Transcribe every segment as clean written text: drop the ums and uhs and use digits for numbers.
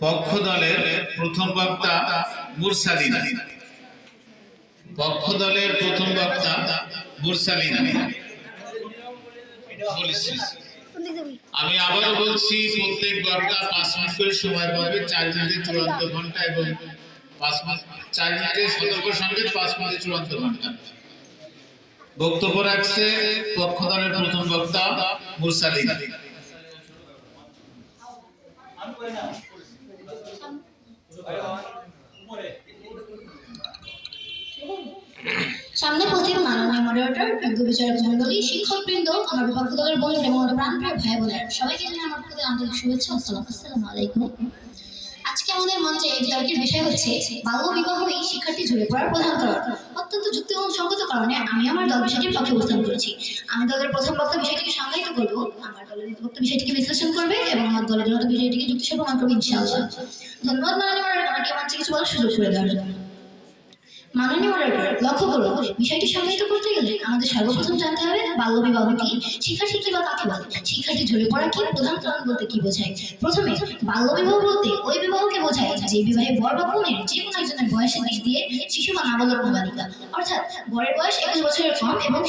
পক্ষ দলের প্রথম বক্তা মুরসালিনা। পক্ষ দলের প্রথম বক্তা মুরসালিনা। আমি আবারও বলছি, প্রত্যেক বক্তা 5 মিনিট করে সময় পাবে। 4 মিনিটে চূড়ান্ত ঘন্টা এবং 4 মিনিটে সতর্ক সংকেত, 5 মিনিটে চূড়ান্ত ঘন্টা। বক্তব্য রাখছে পক্ষ দলের প্রথম বক্তা মুরসালিনা। সামনে উপস্থিত মাননীয় মডারেটর, বিজ্ঞ বিচারক মন্ডলী, শিক্ষকবৃন্দ, আমার বিপক্ষ দলের বন্ধু এবং আমার প্রাণপ্রিয় ভাই বোনেরা, সবাইকে জানাই আমার পক্ষ থেকে আন্তরিক শুভেচ্ছা। আসসালামু আলাইকুম। আজকে আমাদের মঞ্চে বিতর্কের বিষয় হচ্ছে বাল্য বিবাহই শিক্ষার্থী ঝরে পড়ার প্রধান কারণ। অত্যন্ত যুক্তি এবং সঙ্গত কারণে আমি আমার দল বিষয়টির পক্ষে অবস্থান করেছি। আমি দলের প্রথম বক্তা বিষয়টিকে সংজ্ঞায়িত করব, আমার দলের বক্তা বিষয়টিকে বিশ্লেষণ করবে এবং আমার দলের জন্য বিষয়টিকে যুক্তিসহ প্রমাণ করবে ইনশাআল্লাহ। ধন্যবাদ মাননীয় মডারেটর, আমাকে মঞ্চে কিছু বলার সুযোগ করে দেওয়ার জন্য। মাননীয় মডারেটর, লক্ষ্য করুন, বিষয়টি সংজ্ঞায়িত করতে গেলে আমাদের সর্বপ্রথম জানতে হবে বাল্য বিবাহ কি, শিক্ষার্থী কি বা কাকে বলে, শিক্ষার্থী ঝরে পড়া কি, প্রধান কারণ বলতে কি বোঝায়। প্রথমে বাল্য বিবাহ বলতে ওই বিবাহকে বোঝায় যে বিবাহে বর বা কনের যে কোনো একজনের বয়সের দিক দিয়ে শিশু বা নাবালক নাবালিকা, অর্থাৎ বরের বয়স 21 বছরের কম এবং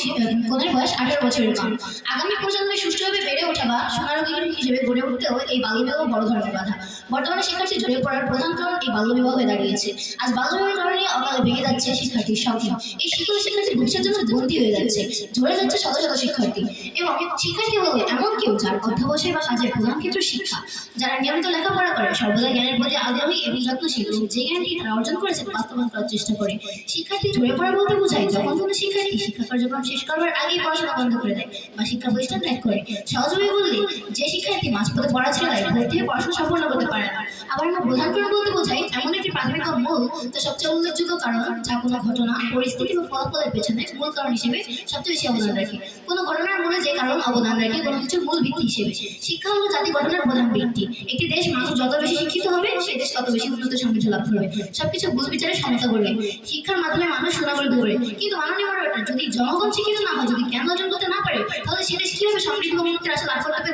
কনের বয়স 18 বছরের কম, আগামী প্রজন্মে সুষ্ঠুভাবে বেড়ে ওঠা বা সোনারোগী হিসেবে গড়ে উঠতেও এই বাল্য বিবাহ বড় ধরনের বাধা। বর্তমানে শিক্ষার্থী ঝরে পড়ার প্রধান কারণ এই বাল্য বিবাহ হয়ে দাঁড়িয়েছে। আজ বাল্য বিবাহের কারণে অকালে ভেঙে যাচ্ছে শিক্ষার্থীর স্বপ্ন। এই শিক্ষার্থী ভবিষ্যতের জন্য বন্দী হয়ে যাচ্ছে, ঝরে যাচ্ছে শত শত শিক্ষার্থী। এবং শিক্ষার্থী হলো এমন কেউ যার অধ্যবসায় বা কাজের প্রধান ক্ষেত্র শিক্ষা, যারা নিয়মিত লেখাপড়া করে, সর্বদা জ্ঞানের প্রতি আগ্রহী এবং যত্নশীল, এবং যে জ্ঞানটি তারা অর্জন করেছে বাস্তবায়ন করার চেষ্টা করে। শিক্ষার্থী ঝরে পড়া বলতে বোঝায় যখন কোনো শিক্ষার্থী শিক্ষা কার্যক্রম শেষ করবার আগেই পড়াশোনা বন্ধ করে দেয় বা শিক্ষা প্রতিষ্ঠান ত্যাগ করে। সহজভাবে বললে যে শিক্ষার্থী মাঝপথে পড়া ছেড়ে দেয়, ভর্তি হয়ে পড়াশোনা সম্পন্ন করতে পারে না। আবার আমরা প্রধান কারণ বলতে বোঝাই এমন একটি প্রাথমিক ও মূল, তা সবচেয়ে উল্লেখযোগ্য কারণ, যা কোনো ঘটনা, পরিস্থিতি বা ফলাফলের পেছনে মূল কারণ হিসেবে সবচেয়ে বেশি অবদান রাখে। কোনো ঘটনার মূলে যে কারণ অবদান রাখে কোনো কিছুর মূল ভিত্তি হিসেবে। শিক্ষা হলো জাতি গঠনের প্রধান ভিত্তি। একটি দেশ মানুষ যত বেশি শিক্ষিত হবে, সেই দেশ তত বেশি উন্নত সমৃদ্ধ লাভ করবে, সবকিছু ভুল বিচারে সমতা করবে। শিক্ষার মাধ্যমে মানুষ সুনাগরিক হবে। কিন্তু মাননীয় মডারেটর, যদি জনগণ শিক্ষিত না হয়, যদি জ্ঞান অর্জন করতে না পারে, তাহলে সে দেশ কিভাবে সমৃদ্ধ এবং উন্নতির আশা লাভ করতে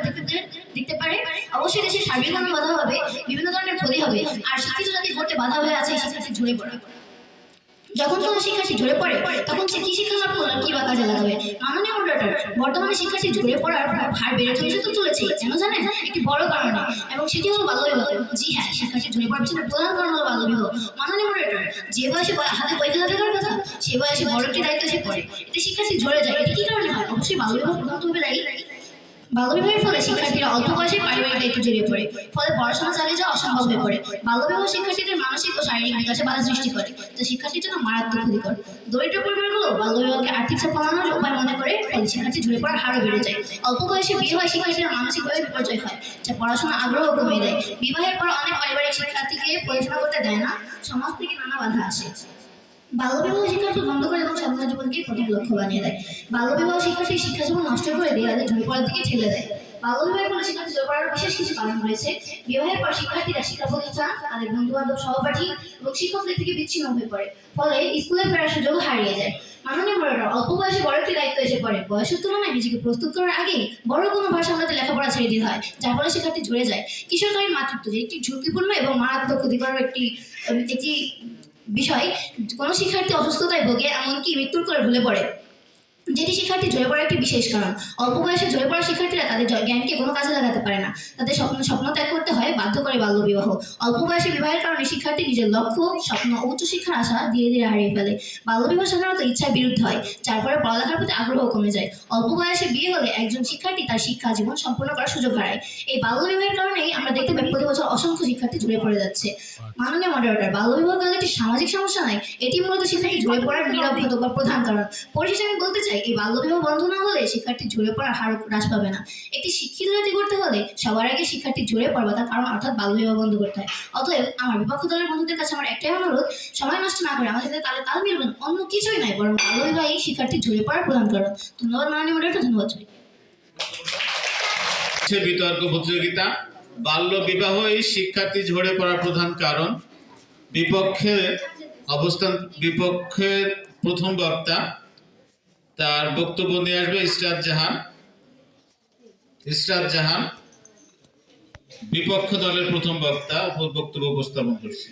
দেখতে পারে? অবশ্যই দেশের সার্বিক বাধা হবে, বিভিন্ন ধরনের ক্ষতি হবে। আর শিক্ষিত জাতি করতে বাধা হয়ে আছে শিক্ষার্থী ঝরে পড়া। যখন কোনো শিক্ষার্থী ঝরে পড়ে, তখন সে কি শিক্ষা লাভ করলো, কি বা কাজে লাগাবে? মাননীয় মডারেটর, বর্তমানে শিক্ষার্থী ঝরে পড়ার হার বেড়ে চলেছে কেন জানেন? একটি বড় কারণে, এবং সেটি হলো বাল্য বিবাহ। জি হ্যাঁ, শিক্ষার্থী ঝরে পড়ার পিছনে প্রধান কারণ হলো বাল্য বিবাহ। মাননীয় মডারেটর, যে বয়সে হাতে পরীক্ষা দেওয়ার কথা, সে বয়সে বড় একটি দায়িত্ব এসে পড়ে, এতে শিক্ষার্থী ঝরে যায়। এটি কি কারণে হয়? অবশ্যই বাল্য বিবাহ প্রধানভাবে দায়ী। বাল্য বিবাহের ফলে শিক্ষার্থীরা অল্প বয়সে পারিবারিক দায়িত্ব জড়িয়ে পড়ে, ফলে পড়াশোনা চালিয়ে যাওয়া অসম্ভব হয়ে পড়ে। বাল্য বিবাহ শিক্ষার্থীদের মানসিক ও শারীরিক বিকাশে বাধা সৃষ্টি করে, যা শিক্ষার্থীর জন্য মারাত্মক ক্ষতিকর। দরিদ্র পরিবারগুলো বাল্য বিবাহকে আর্থিক চাপ কমানোর উপায় মনে করে, ফলে শিক্ষার্থী ঝরে পড়ার হারও বেড়ে যায়। অল্প বয়সে বিয়ে হয়, শিক্ষার্থীরা মানসিকভাবে বিপর্যয় হয়, যা পড়াশোনা আগ্রহ কমিয়ে দেয়। বিবাহের পর অনেক পারিবারিক শিক্ষার্থীকে পড়াশোনা করতে দেয় না, সমাজ থেকে নানা বাধা আসে। বাল্য বিবাহ শিক্ষার্থী বন্ধ করে এবং সাধারণ জীবনকে প্রথম লক্ষ্য বানিয়ে দেয়। বাল্য বিবাহ শিক্ষার্থীর শিক্ষা জীবন নষ্ট করে দিয়ে তাদের ঝরে পড়ার দিকে ঠেলে দেয়। বাল্য বিবাহের ফলে শিক্ষার্থী ঝরে পড়ার বিশেষ কিছু কারণ রয়েছে। বিবাহের পর শিক্ষার্থীরা শিক্ষা প্রতিষ্ঠান, তাদের বন্ধু বান্ধব, সহপাঠী এবং শিক্ষকদের থেকে বিচ্ছিন্ন হয়ে পড়ে, ফলে স্কুলে ফেরার সুযোগ হারিয়ে যায়। মাননীয় মডারেটর, অল্প বয়সে বড় একটি দায়িত্ব এসে পড়ে। বয়সের তুলনায় নিজেকে প্রস্তুত করার আগে বড় কোনো ভাষা আমাদের লেখাপড়া ছেড়ে দিতে হয়, যার ফলে শিক্ষার্থী ঝরে যায়। কিশোরকালীন মাতৃত্ব, যে একটি ঝুঁকিপূর্ণ এবং মারাত্মক ক্ষতিকর একটি বিষয়। কোনো শিক্ষার্থী অসুস্থতায় ভোগে, এমনকি মৃত্যুর করে ঢলে পড়ে, যেটি শিক্ষার্থী ঝরে পড়ার একটি বিশেষ কারণ। অল্প বয়সে ঝরে পড়া শিক্ষার্থীরা তাদের জ্ঞানকে কোনো কাজে লাগাতে পারে না, তাদের স্বপ্ন ত্যাগ করতে হয়, বাধ্য করে বাল্য বিবাহ। অল্প বয়সে বিবাহের কারণে শিক্ষার্থী নিজের লক্ষ্য, স্বপ্ন ও উচ্চশিক্ষার আশা ধীরে ধীরে হারিয়ে ফেলে। বাল্য বিবাহ সাধারণত ইচ্ছার বিরুদ্ধে হয়, যার ফলে পড়ালেখার প্রতি আগ্রহ কমে যায়। অল্প বয়সে বিয়ে হলে একজন শিক্ষার্থী তার শিক্ষা জীবন সম্পূর্ণ করার সুযোগ হারায়। এই বাল্য বিবাহের কারণেই আমরা দেখতে পাই প্রতি বছর অসংখ্য শিক্ষার্থী ঝরে পড়ে যাচ্ছে। মাননীয় মডারেটর, বাল্য বিবাহ কিন্তু একটি সামাজিক সমস্যা নয়, এটি মূলত শিক্ষার্থী ঝরে পড়ার নীরব ঘটক বা প্রধান কারণ। পরিশেষে আমি বলতে চাই, এই বাল্য বিবাহ বন্ধ না হলে শিক্ষার্থী ঝরে পড়ার হার হ্রাস পাবে না। একটি শিক্ষিত জাতি করতে হলে সবার আগে শিক্ষার্থী ঝরে পড়বা তার কারণ, অর্থাৎ বাল্য বিবাহ বন্ধ করতে হয়। অতএব আমার বিপক্ষ দলের বন্ধুদের কাছে আমার একটাই অনুরোধ, সময় নষ্ট না করে আমাদের সাথে তাল মিলবেন, অন্য কিছুই নয়, বরং বাল্য বিবাহই শিক্ষার্থী ঝরে পড়ার প্রধান কারণ। ধন্যবাদ মাননীয় মডারেটর, ধন্যবাদ। বিতর্ক প্রতিযোগিতা, বাল্য বিবাহই শিক্ষার্থী ঝরে পড়ার প্রধান কারণ। বিপক্ষের প্রথম বক্তা, তার বক্তব্য নিয়ে আসবে ইসরাত জাহান। বিপক্ষ দলের প্রথম বক্তা বক্তব্য উপস্থাপন করছি।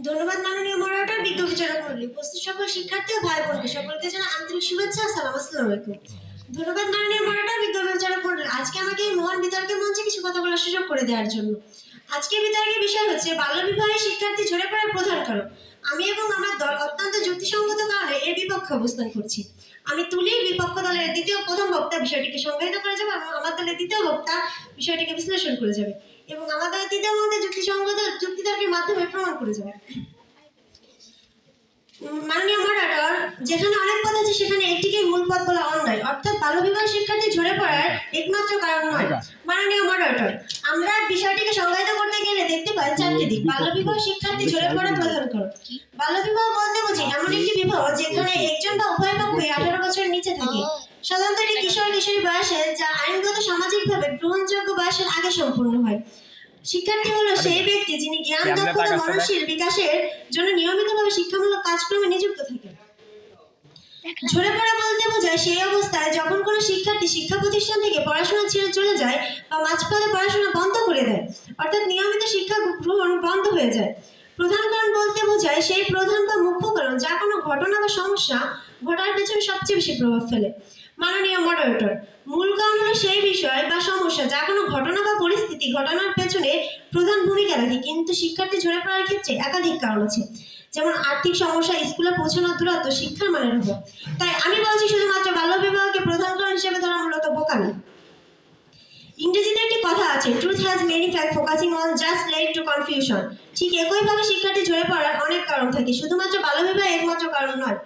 ধন্যবাদ মাননীয় মডারেটর, বিজ্ঞ বিচারক মণ্ডলী, উপস্থিত সকল শিক্ষার্থী ও ভাই বোনকে সকলকে জানাই আন্তরিক শুভেচ্ছা। আসসালামু আলাইকুম। ধন্যবাদ মাননীয় মডারেটর, বিজ্ঞ বিচারক মণ্ডলী, আজকে আমাকে এই মহান বিতর্কের মঞ্চে কিছু কথা বলার সুযোগ করে দেওয়ার জন্য। আজকের বিতর্কের বিষয় হচ্ছে বাল্যবিবাহে শিক্ষার্থী ঝরে পড়ার প্রধান কারণ। আমি এবং আমার দল অত্যন্ত যুক্তিসঙ্গত কারণে এর বিপক্ষে অবস্থান করছি। আমি তুলি বিপক্ষ দলের প্রথম বক্তা বিষয়টিকে সংজ্ঞায়িত করে যাবে এবং আমার দলের দ্বিতীয় বক্তা বিষয়টিকে বিশ্লেষণ করে যাবে এবং আমার দলের তৃতীয় মধ্যে যুক্তিসঙ্গত যুক্তিতর্কের মাধ্যমে প্রমাণ করে যাবে। মাননীয় মডারেটর, যেখানে অনেক পথ আছে সেখানে একটিকে মূল পথ বলা অন্যায়, অর্থাৎ বাল্যবিবাহ শিক্ষার্থী ঝরে পড়ার একমাত্র কারণ নয়। মাননীয় মডারেটর, আমরা বিষয়টিকে সংজ্ঞায়িত করতে গেলে দেখতে পাই চারটি দিক। বাল্যবিবাহ শিক্ষার্থী ঝরে পড়ার প্রধান কারণ। বাল্যবিবাহ বলতে বুঝি এমন একটি বিবাহ যেখানে একজন বা উভয় পক্ষই 18 বছরের নিচে থাকে। সাধারণত এটি কিশোর কিশোরী বয়সে, যা আইনগত সামাজিকভাবে গ্রহণযোগ্য বয়সের আগে সম্পূর্ণ হয়। শিক্ষার্থী হলো সেই ব্যক্তি যিনি জ্ঞান, দক্ষতা, মননশীল বিকাশের জন্য নিয়মিতভাবে শিক্ষামূলক কাজকর্মে নিযুক্ত থাকে। ঝরে পড়া বলতে বোঝায় সেই অবস্থায় যখন কোনো শিক্ষার্থী শিক্ষা প্রতিষ্ঠান থেকে পড়াশোনা ছেড়ে চলে যায় বা মাঝপথে পড়াশোনা বন্ধ করে দেয়, অর্থাৎ নিয়মিত শিক্ষা গ্রহণ বন্ধ হয়ে যায়। প্রধান কারণ বলতে বোঝায় সেই প্রধান বা মুখ্য কারণ যা কোনো ঘটনা বা সমস্যা ঘটার পেছনে সবচেয়ে বেশি প্রভাব ফেলে। মাননীয় মডারেটর, মূল কারণ হলো সেই বিষয় বা সমস্যা যা কোনো ঘটনা বা পরিস্থিতি ঘটানোর পেছনে প্রধান ভূমিকা রাখে, কিন্তু শিক্ষার্থী ঝরে পড়ার ক্ষেত্রে একাধিক কারণ আছে, যেমন আর্থিক সমস্যা, স্কুলে পৌঁছানোর দূরত্ব, শিক্ষার মানের অভাব। তাই আমি বলছি শুধুমাত্র বাল্যবিবাহকে প্রধান কারণ হিসেবে ধরা মূলত বোকামি। ইংরেজিতে একটি কথা আছে, truth has many fact, focusing on just led to confusion. ঠিক একইভাবে শিক্ষার্থী ঝরে পড়ার অনেক কারণ থাকে, শুধুমাত্র বাল্যবিবাহ একমাত্র কারণ নয়।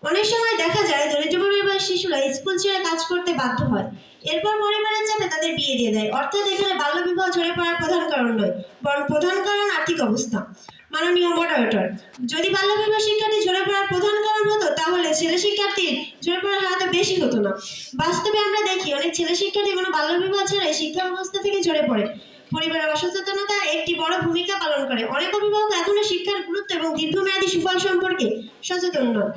অনেক সময় দেখা যায় দরিদ্র পরিবারের শিশুরা স্কুল ছেড়ে কাজ করতে বাধ্য হয়, এরপর পরিবারের চাপে তাদের বিয়ে দিয়ে দেয়, অর্থাৎ এখানে বাল্যবিবাহ ঝরে পড়ার প্রধান কারণ নয়, বরং প্রধান কারণ আর্থিক অবস্থা। মাননীয় মডারেটর, যদি বাল্যবিবাহ শিক্ষার্থী ঝরে পড়ার প্রধান কারণ হতো তাহলে ছেলে শিক্ষার্থীর ঝরে পড়ার হার বেশি হতো না। বাস্তবে আমরা দেখি অনেক ছেলে শিক্ষার্থী কোনো বাল্যবিবাহ ছাড়াই শিক্ষা ব্যবস্থা থেকে ঝরে পড়ে। পরিবারের অসচেতনতা একটি বড় ভূমিকা পালন করে। অনেক অভিভাবক এখনো শিক্ষার গুরুত্ব এবং দীর্ঘমেয়াদী সুফল সম্পর্কে সচেতন নন।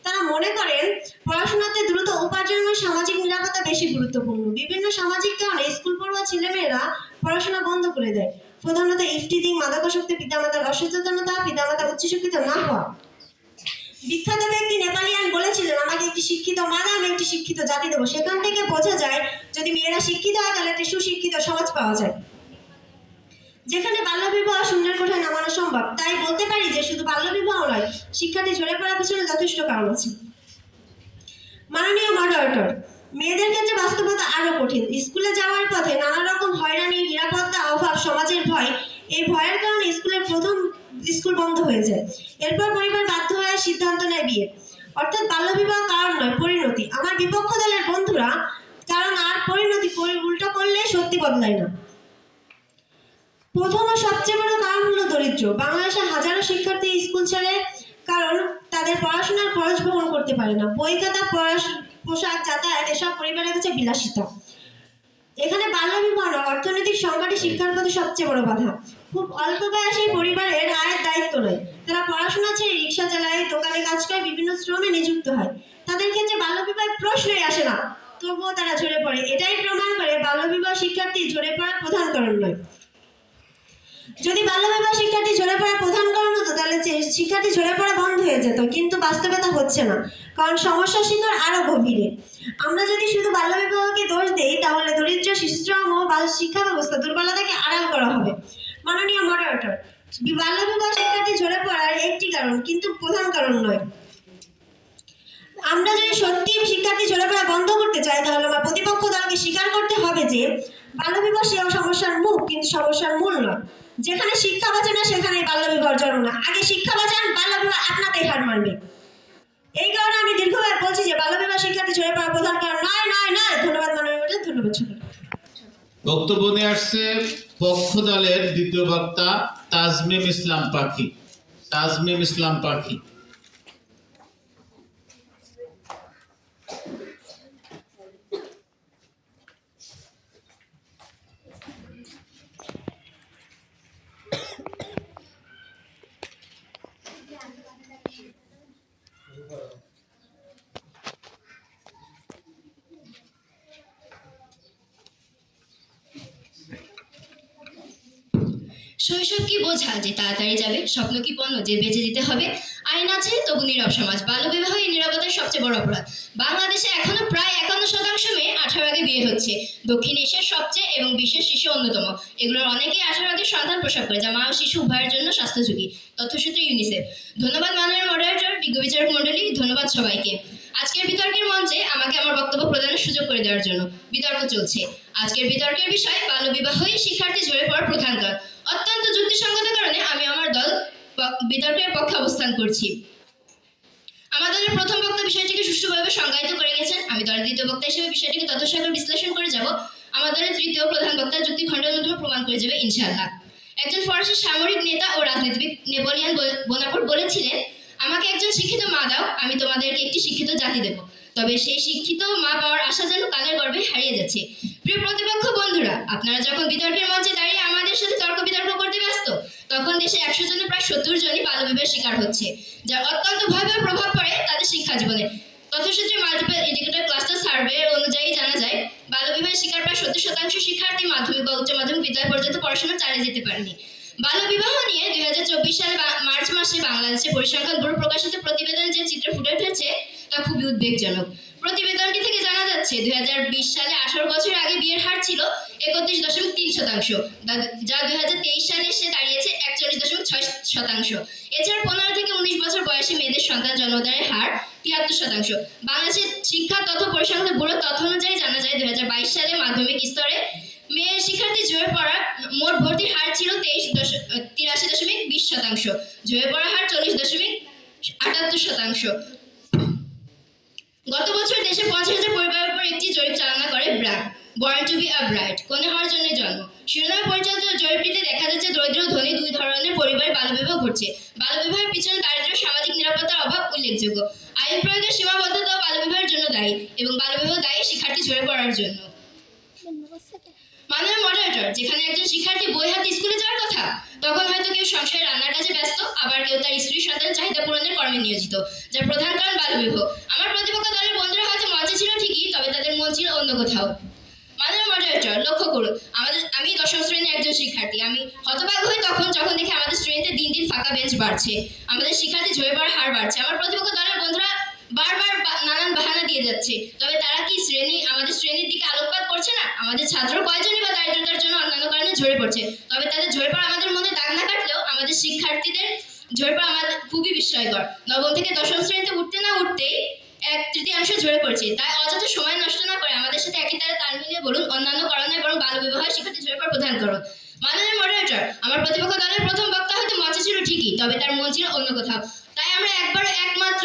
তারা মনে করেন পড়াশোনাতে দ্রুত উপার্জন এবং সামাজিক নিরাপত্তা বেশি গুরুত্বপূর্ণ। বিভিন্ন সামাজিক কারণে স্কুল পড়ুয়া ছেলেমেয়েরা পড়াশোনা বন্ধ করে দেয়, প্রধানত ইফটিজিং, মাদকাসক্তি, পিতামাতার অসচেতনতা, পিতামাতা উচ্চশিক্ষিত না হওয়া। বিখ্যাত ব্যক্তি নেপালিয়ান বলেছিলেন, আমাকে একটি শিক্ষিত মা দাও, আমি একটি শিক্ষিত জাতি দেবো। সেখান থেকে বোঝা যায় যদি মেয়েরা শিক্ষিত হয় তাহলে একটি সুশিক্ষিত সমাজ পাওয়া যায়, যেখানে বাল্যবিবাহ শূন্যের কোঠায় নামানো সম্ভব। তাই বলতে পারি যে শুধু বাল্যবিবাহ নয়, শিক্ষার্থী ঝরে পড়ার পিছনে যথেষ্ট কারণ আছে। মাননীয় মডারেটর, মেয়েদের ক্ষেত্রে বাস্তবতা আরো কঠিন। স্কুলে যাওয়ার পথে নানা রকম হয়রানি, নিরাপত্তা অভাব, সমাজের ভয়। এই ভয়ের কারণে স্কুল বন্ধ হয়ে যায়, এরপর পরিবার বাধ্য হয়ে সিদ্ধান্ত নেয় বিয়ে, অর্থাৎ বাল্যবিবাহ কারণ নয়, পরিণতি। আমার বিপক্ষ দলের বন্ধুরা কারণ আর পরিণতি উল্টো করলে সত্যি বদলায় না। প্রথম ও সবচেয়ে বড় কারণ হলো দরিদ্র। বাংলাদেশে হাজারো শিক্ষার্থী স্কুল ছেড়ে কারণ তাদের পড়াশোনার খরচ বহন করতে পারে না। বই খাতা, পোশাক, যাতায়াত এসব পরিবারের কাছে বিলাসিতা। এখানে বাল্যবিবাহ নয়, অর্থনৈতিক সংকটই শিক্ষার প্রতি সবচেয়ে বড় বাধা। খুব অল্প বয়সী পরিবারের আয়ের দায়িত্ব নয়, তারা পড়াশোনা ছেড়ে রিক্সা চালায়, দোকানে কাজ করে, বিভিন্ন শ্রমে নিযুক্ত হয়। তাদের ক্ষেত্রে বাল্যবিবাহের প্রশ্নই আসে না, তবুও তারা ঝরে পড়ে। এটাই প্রমাণ করে বাল্যবিবাহ শিক্ষার্থী ঝরে পড়ার প্রধান কারণ নয়। যদি বাল্যবিবাহ শিক্ষার্থী ঝরে পড়ার প্রধান কারণ হতো তাহলে শিক্ষার্থী ঝরে পড়া বন্ধ হয়ে যেত, কিন্তু বাস্তবে তা হচ্ছে না, কারণ সমস্যার শিকড় আরো গভীরে। আমরা যদি শুধু বাল্যবিবাহকে দোষ দেই তাহলে দরিদ্র, শিশুশ্রম ও শিক্ষা ব্যবস্থা দুর্বলতাকে আড়াল করা হবে। মাননীয় মডারেটর, বাল্যবিবাহ শিক্ষার্থী ঝরে পড়ার একটি কারণ, কিন্তু প্রধান কারণ নয়। আমরা যদি সত্যি শিক্ষার্থী ঝরে পড়া বন্ধ করতে চাই তাহলে আমার প্রতিপক্ষ দলকে স্বীকার করতে হবে যে বাল্যবিবাহ সমস্যার মুখ, কিন্তু সমস্যার মূল নয়। যেখানে শিক্ষা বাঁচে না সেখানে বাল্যবিবাহ জন্ম না। আগে শিক্ষা বাঁচান, বাল্যবিবাহ আপনাতেই হার মানবে। এই কারণে আমি দীর্ঘবার বলছি যে বাল্যবিবাহ শিক্ষার্থী ঝরে পড়ার প্রধান কারণ নয় নয় নয়। ধন্যবাদ মাননীয়, ধন্যবাদ সকলকে। বক্তব্য নিয়ে আসছে পক্ষ দলের দ্বিতীয় বক্তা তাজমিম ইসলাম পাখি। তাজমিম ইসলাম পাখি। শৈশব কি বোঝা যে তাড়াতাড়ি যাবে, স্বপ্ন কি পণ্য যে বেঁচে দিতে হবে, আইন আছে তবু নীরব সমাজ, বাল্যবিবাহ এই নীরবতার সবচেয়ে বড় অপরাধ। বাংলাদেশে এখনো প্রায় 51% মেয়ে 18 আগে বিয়ে হচ্ছে, দক্ষিণ এশিয়ার সবচেয়ে এবং বিশ্বের শীর্ষে অন্যতম। এগুলোর অনেকেই 18 আগে সন্তান প্রসব করে, যা মা ও শিশু উভয়ের জন্য স্বাস্থ্য ঝুঁকি। তথ্যসূত্র ইউনিসেফ। ধন্যবাদ মাননীয় মডারেটর, বিজ্ঞ বিচারক মণ্ডলী, ধন্যবাদ সবাইকে আজকের বিতর্কের মঞ্চে আমাকে আমার বক্তব্য প্রদানের সুযোগ করে দেওয়ার জন্য। বিতর্ক চলছে। আজকের বিতর্কের বিষয় বাল্যবিবাহই শিক্ষার্থী ঝরে পড়ার প্রধান কারণ। অত্যন্ত যুক্তিসঙ্গত কারণে আমি আমার দল বিতর্কের পক্ষে অবস্থান করছি। আমার দলের প্রথম বক্তা বিষয়টিকে সুষ্ঠুভাবে সংজ্ঞায়িত করে গেছেন। আমি দলের দ্বিতীয় বক্তা হিসেবে বিষয়টিকে তথ্যসাগর বিশ্লেষণ করে যাব। আমার দলের তৃতীয় প্রধান বক্তা যুক্তি খণ্ডের মাধ্যমে প্রমাণ করে যাবে ইনশাআল্লাহ। একজন ফরাসি সামরিক নেতা ও রাজনীতিবিদ নেপোলিয়ন বোনাপার্ট বলেছিলেন, আমাকে একজন শিক্ষিত মা দাও, আমি তোমাদেরকে একটি শিক্ষিত জাতি দেব। তবে সেই শিক্ষিত মা পাওয়ার আশা যেন কালের গর্ভে হারিয়ে যাচ্ছে। প্রিয় প্রতিপক্ষ বন্ধুরা, আপনারা যখন বিতর্কের মঞ্চে দাঁড়িয়ে আমাদের সাথে তর্ক বিতর্ক করতে ব্যস্ত, তখন দেশে 100 জনের প্রায় 70 জনই বাল্যবিবাহের শিকার হচ্ছে, যার অত্যন্ত ভয়াবহ প্রভাব পড়ে তাদের শিক্ষা জীবনে। তথ্যসূত্রে মাল্টিপল ইন্ডিকেটর ক্লাস্টার সার্ভে অনুযায়ী জানা যায়, বাল্যবিবাহের শিকার প্রায় 70% শিক্ষার্থী মাধ্যমিক বা উচ্চ মাধ্যমিক বিদ্যালয় পর্যন্ত পড়াশোনা চালিয়ে যেতে পারেনি। বাল্যবিবাহ নিয়ে 2024 সালে মার্চ মাসে বাংলাদেশে পরিসংখ্যান ব্যুরো প্রকাশিত প্রতিবেদনে যে চিত্র ফুটে উঠেছে তা খুবই উদ্বেগজনক। প্রতিবেদনটি থেকে জানা যাচ্ছে 2020 সালে 18 বছর আগে বিয়ের হার ছিল 31.3%, যা 2023 সালে এসে দাঁড়িয়েছে 41.6%। এছাড়া 15 থেকে 19 বছর বয়সী মেয়েদের সন্তান জন্মদানের হার 73%। বাংলাদেশের শিক্ষা তথ্য পরিসংখ্যান ব্যুরো তথ্য অনুযায়ী জানা যায় 2022 সালে মাধ্যমিক স্তরে মেয়ে শিক্ষার্থী ঝরে পড়ার মোট ভর্তির হার ছিল 83.20%, ঝরে পড়ার হার 40.78%। গত বছর দেশে 50,000 পরিবারের উপর একটি জরিপ চালনা করে BRAC, born to be a bride, কনে হওয়ার জন্য জন্ম শিরোনামে পরিচালিত জরিপটিতে দেখা যাচ্ছে দরিদ্র ও ধনী দুই ধরনের পরিবারে বাল্যবিবাহ ঘটছে। বাল্যবিবাহের পিছনে দারিদ্র্য, সামাজিক নিরাপত্তার অভাব উল্লেখযোগ্য। আইন প্রয়োগের সীমাবদ্ধতাও বাল্যবিবাহের জন্য দায়ী, এবং বাল্যবিবাহ দায়ী শিক্ষার্থী ঝরে পড়ার জন্য। মাননীয় মডারেটর, যেখানে একজন শিক্ষার্থী বই হাতে স্কুলে যাওয়ার কথা, তখন হয়তো কেউ সংসারে রান্নার কাজে ব্যস্ত, আবার কেউ তার স্ত্রী সন্তানের চাহিদা পূরণের কর্মে নিয়োজিত, যার প্রধান কারণ বাল্যবিবাহ। আমার প্রতিপক্ষ দলের বন্ধুরা হয়তো মঞ্চে ছিল ঠিকই, তবে তাদের মন ছিল অন্য কোথাও। মাননীয় মডারেটর, লক্ষ্য করুন, আমি 10ম শ্রেণীর একজন শিক্ষার্থী। আমি হতবাক হই তখন যখন দেখি আমাদের শ্রেণীতে দিন দিন ফাঁকা বেঞ্চ বাড়ছে, আমাদের শিক্ষার্থী ঝরে পড়ার হার বাড়ছে। আমার প্রতিপক্ষ দলের বন্ধুরা বারবার নানান বাহানা দিয়ে যাচ্ছে, তবে তারা কি আমাদের শ্রেণীর দিকে আলোকপাত করছে না? আমাদের ছাত্র কয়জনই বা দারিদ্রতার জন্য অন্যান্য কারণে ঝরে পড়ছে, তবে তাদের ঝরে পড়া আমাদের মনে দাগ না কাটলেও আমাদের শিক্ষার্থীদের ঝরে পড়া আমাদের খুবই বিস্ময়কর। নবম থেকে 10ম শ্রেণীতে উঠতে না উঠতেই 1/3 ঝরে পড়ছে। তাই অযথা সময় নষ্ট না করে আমাদের সাথে একই তালে তাল মিলিয়ে বলুন, অন্যান্য কারণে বরং বাল্যবিবাহ শিক্ষার্থী ঝরে পড়ার প্রধান কারণ। মাননীয় মডারেটর, আমার প্রতিপক্ষ দলের প্রথম বক্তা হয়তো মঞ্চে ছিল ঠিকই, তবে তার মন ছিল অন্য কোথাও। তাই আমরা একবারও একমাত্র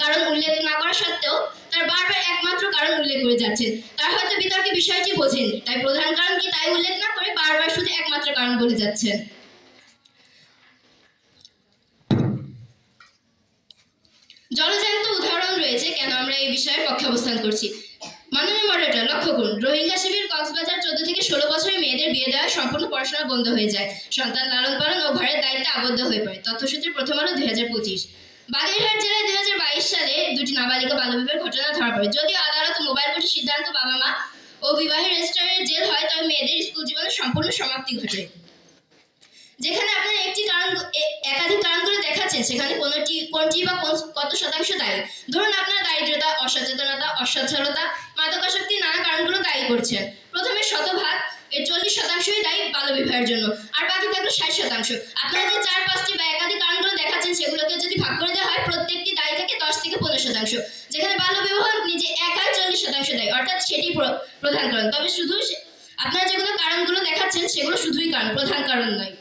কারণ উল্লেখ না করা সত্ত্বেও তার বারবার একমাত্র কারণ উল্লেখ করে যাচ্ছেন। তার হয়তো বিতর্কে বিষয়টি বোঝেন, তাই প্রধান কারণ কি তাই উল্লেখ না করে বারবার শুধু একমাত্র কারণ বলে যাচ্ছেন। জলজ্যান্ত উদাহরণ রয়েছে কেন আমরা এই বিষয়ের পক্ষে অবস্থান করছি। মাননীয় মডারেটর, লক্ষ্য করুন, রোহিঙ্গা শিবির কক্সবাজার 14 থেকে 16 বছরের মেয়েদের বিয়ে দেওয়া সম্পূর্ণ পড়াশোনা বন্ধ হয়ে যায়, সন্তান লালন পালন ও ঘরের দায়িত্বে আবদ্ধ হয়ে পড়ে। তথ্যসূত্রে প্রথম আলো 2025। বাগেরহাট জেলায় 2022 সালে 2টি নাবালিকা বাল্যবিবাহের ঘটনা ধরা পড়ে। যদিও আদালত মোবাইল কোর্টের সিদ্ধান্ত বাবা মা ও বিবাহের রেজিস্ট্রারের জেল হয়, তবে মেয়েদের স্কুল জীবনের সম্পূর্ণ সমাপ্তি ঘটে। যেখানে আপনারা একাধিক কারণগুলো দেখাচ্ছেন, সেখানে কোনটি বা কত শতাংশ দায়ী? ধরুন আপনারা দারিদ্রতা, অসচেতনতা, অসচ্ছলতা, মাদকাসক্তি নানা কারণগুলো দায়ী করছেন। প্রথমে শতভাগ এর 40%ই দায়ী বাল্যবিবাহের জন্য, আর বাকি থাকলো 60%। আপনারা যে 4-5টি বা একাধিক কারণগুলো দেখাচ্ছেন, সেগুলোকে যদি ভাগ করে দেওয়া হয়, প্রত্যেকটি দায়ী থাকে 10 থেকে 15%। যেখানে বাল্যবিবাহ নিজে একাই 40% দায়ী, অর্থাৎ সেটি প্রধান কারণ। তবে শুধু আপনারা যেগুলো কারণগুলো দেখাচ্ছেন সেগুলো শুধুই কারণ, প্রধান কারণ নয়।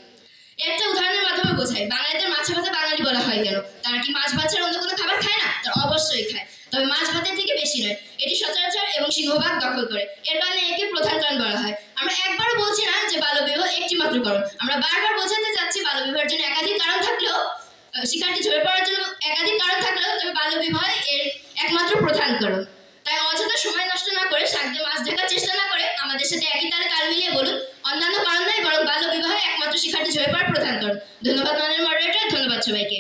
একটা উদাহরণের মাধ্যমে বোঝাই, বাঙালিদের মাছে ভাতে বাঙালি বলা হয় কেন? তারা কি মাছ ভাত ছাড়া অন্য কোনো খাবার খায় না? তারা অবশ্যই খায়, তবে মাছ ভাতের থেকে বেশি নয়। এটি সচরাচর এবং সিংহভাগ দখল করে, এর কারণে একে প্রধান কারণ বলা হয়। আমরা একবারও বলছি না যে বাল্যবিবাহ একটি মাত্র কারণ, আমরা বারবার বোঝাতে চাচ্ছি বাল্যবিবাহের জন্য একাধিক কারণ থাকলেও, শিক্ষার্থী ঝরে পড়ার জন্য একাধিক কারণ থাকলেও, তবে বাল্যবিবাহ এর একমাত্র প্রধান কারণ। তাই অযথা সময় নষ্ট না করে, সাধ্যে মাছ ঢাকার চেষ্টা না করে আমাদের সাথে একই তালে তাল মিলিয়ে বলুন, অন্যান্য কারণ নয় বরং বাল্যবিবাহ একমাত্র শিক্ষার্থী ঝরে পড়ার প্রধান কারণ। ধন্যবাদ মাননীয় মডারেটর, ধন্যবাদ সবাইকে।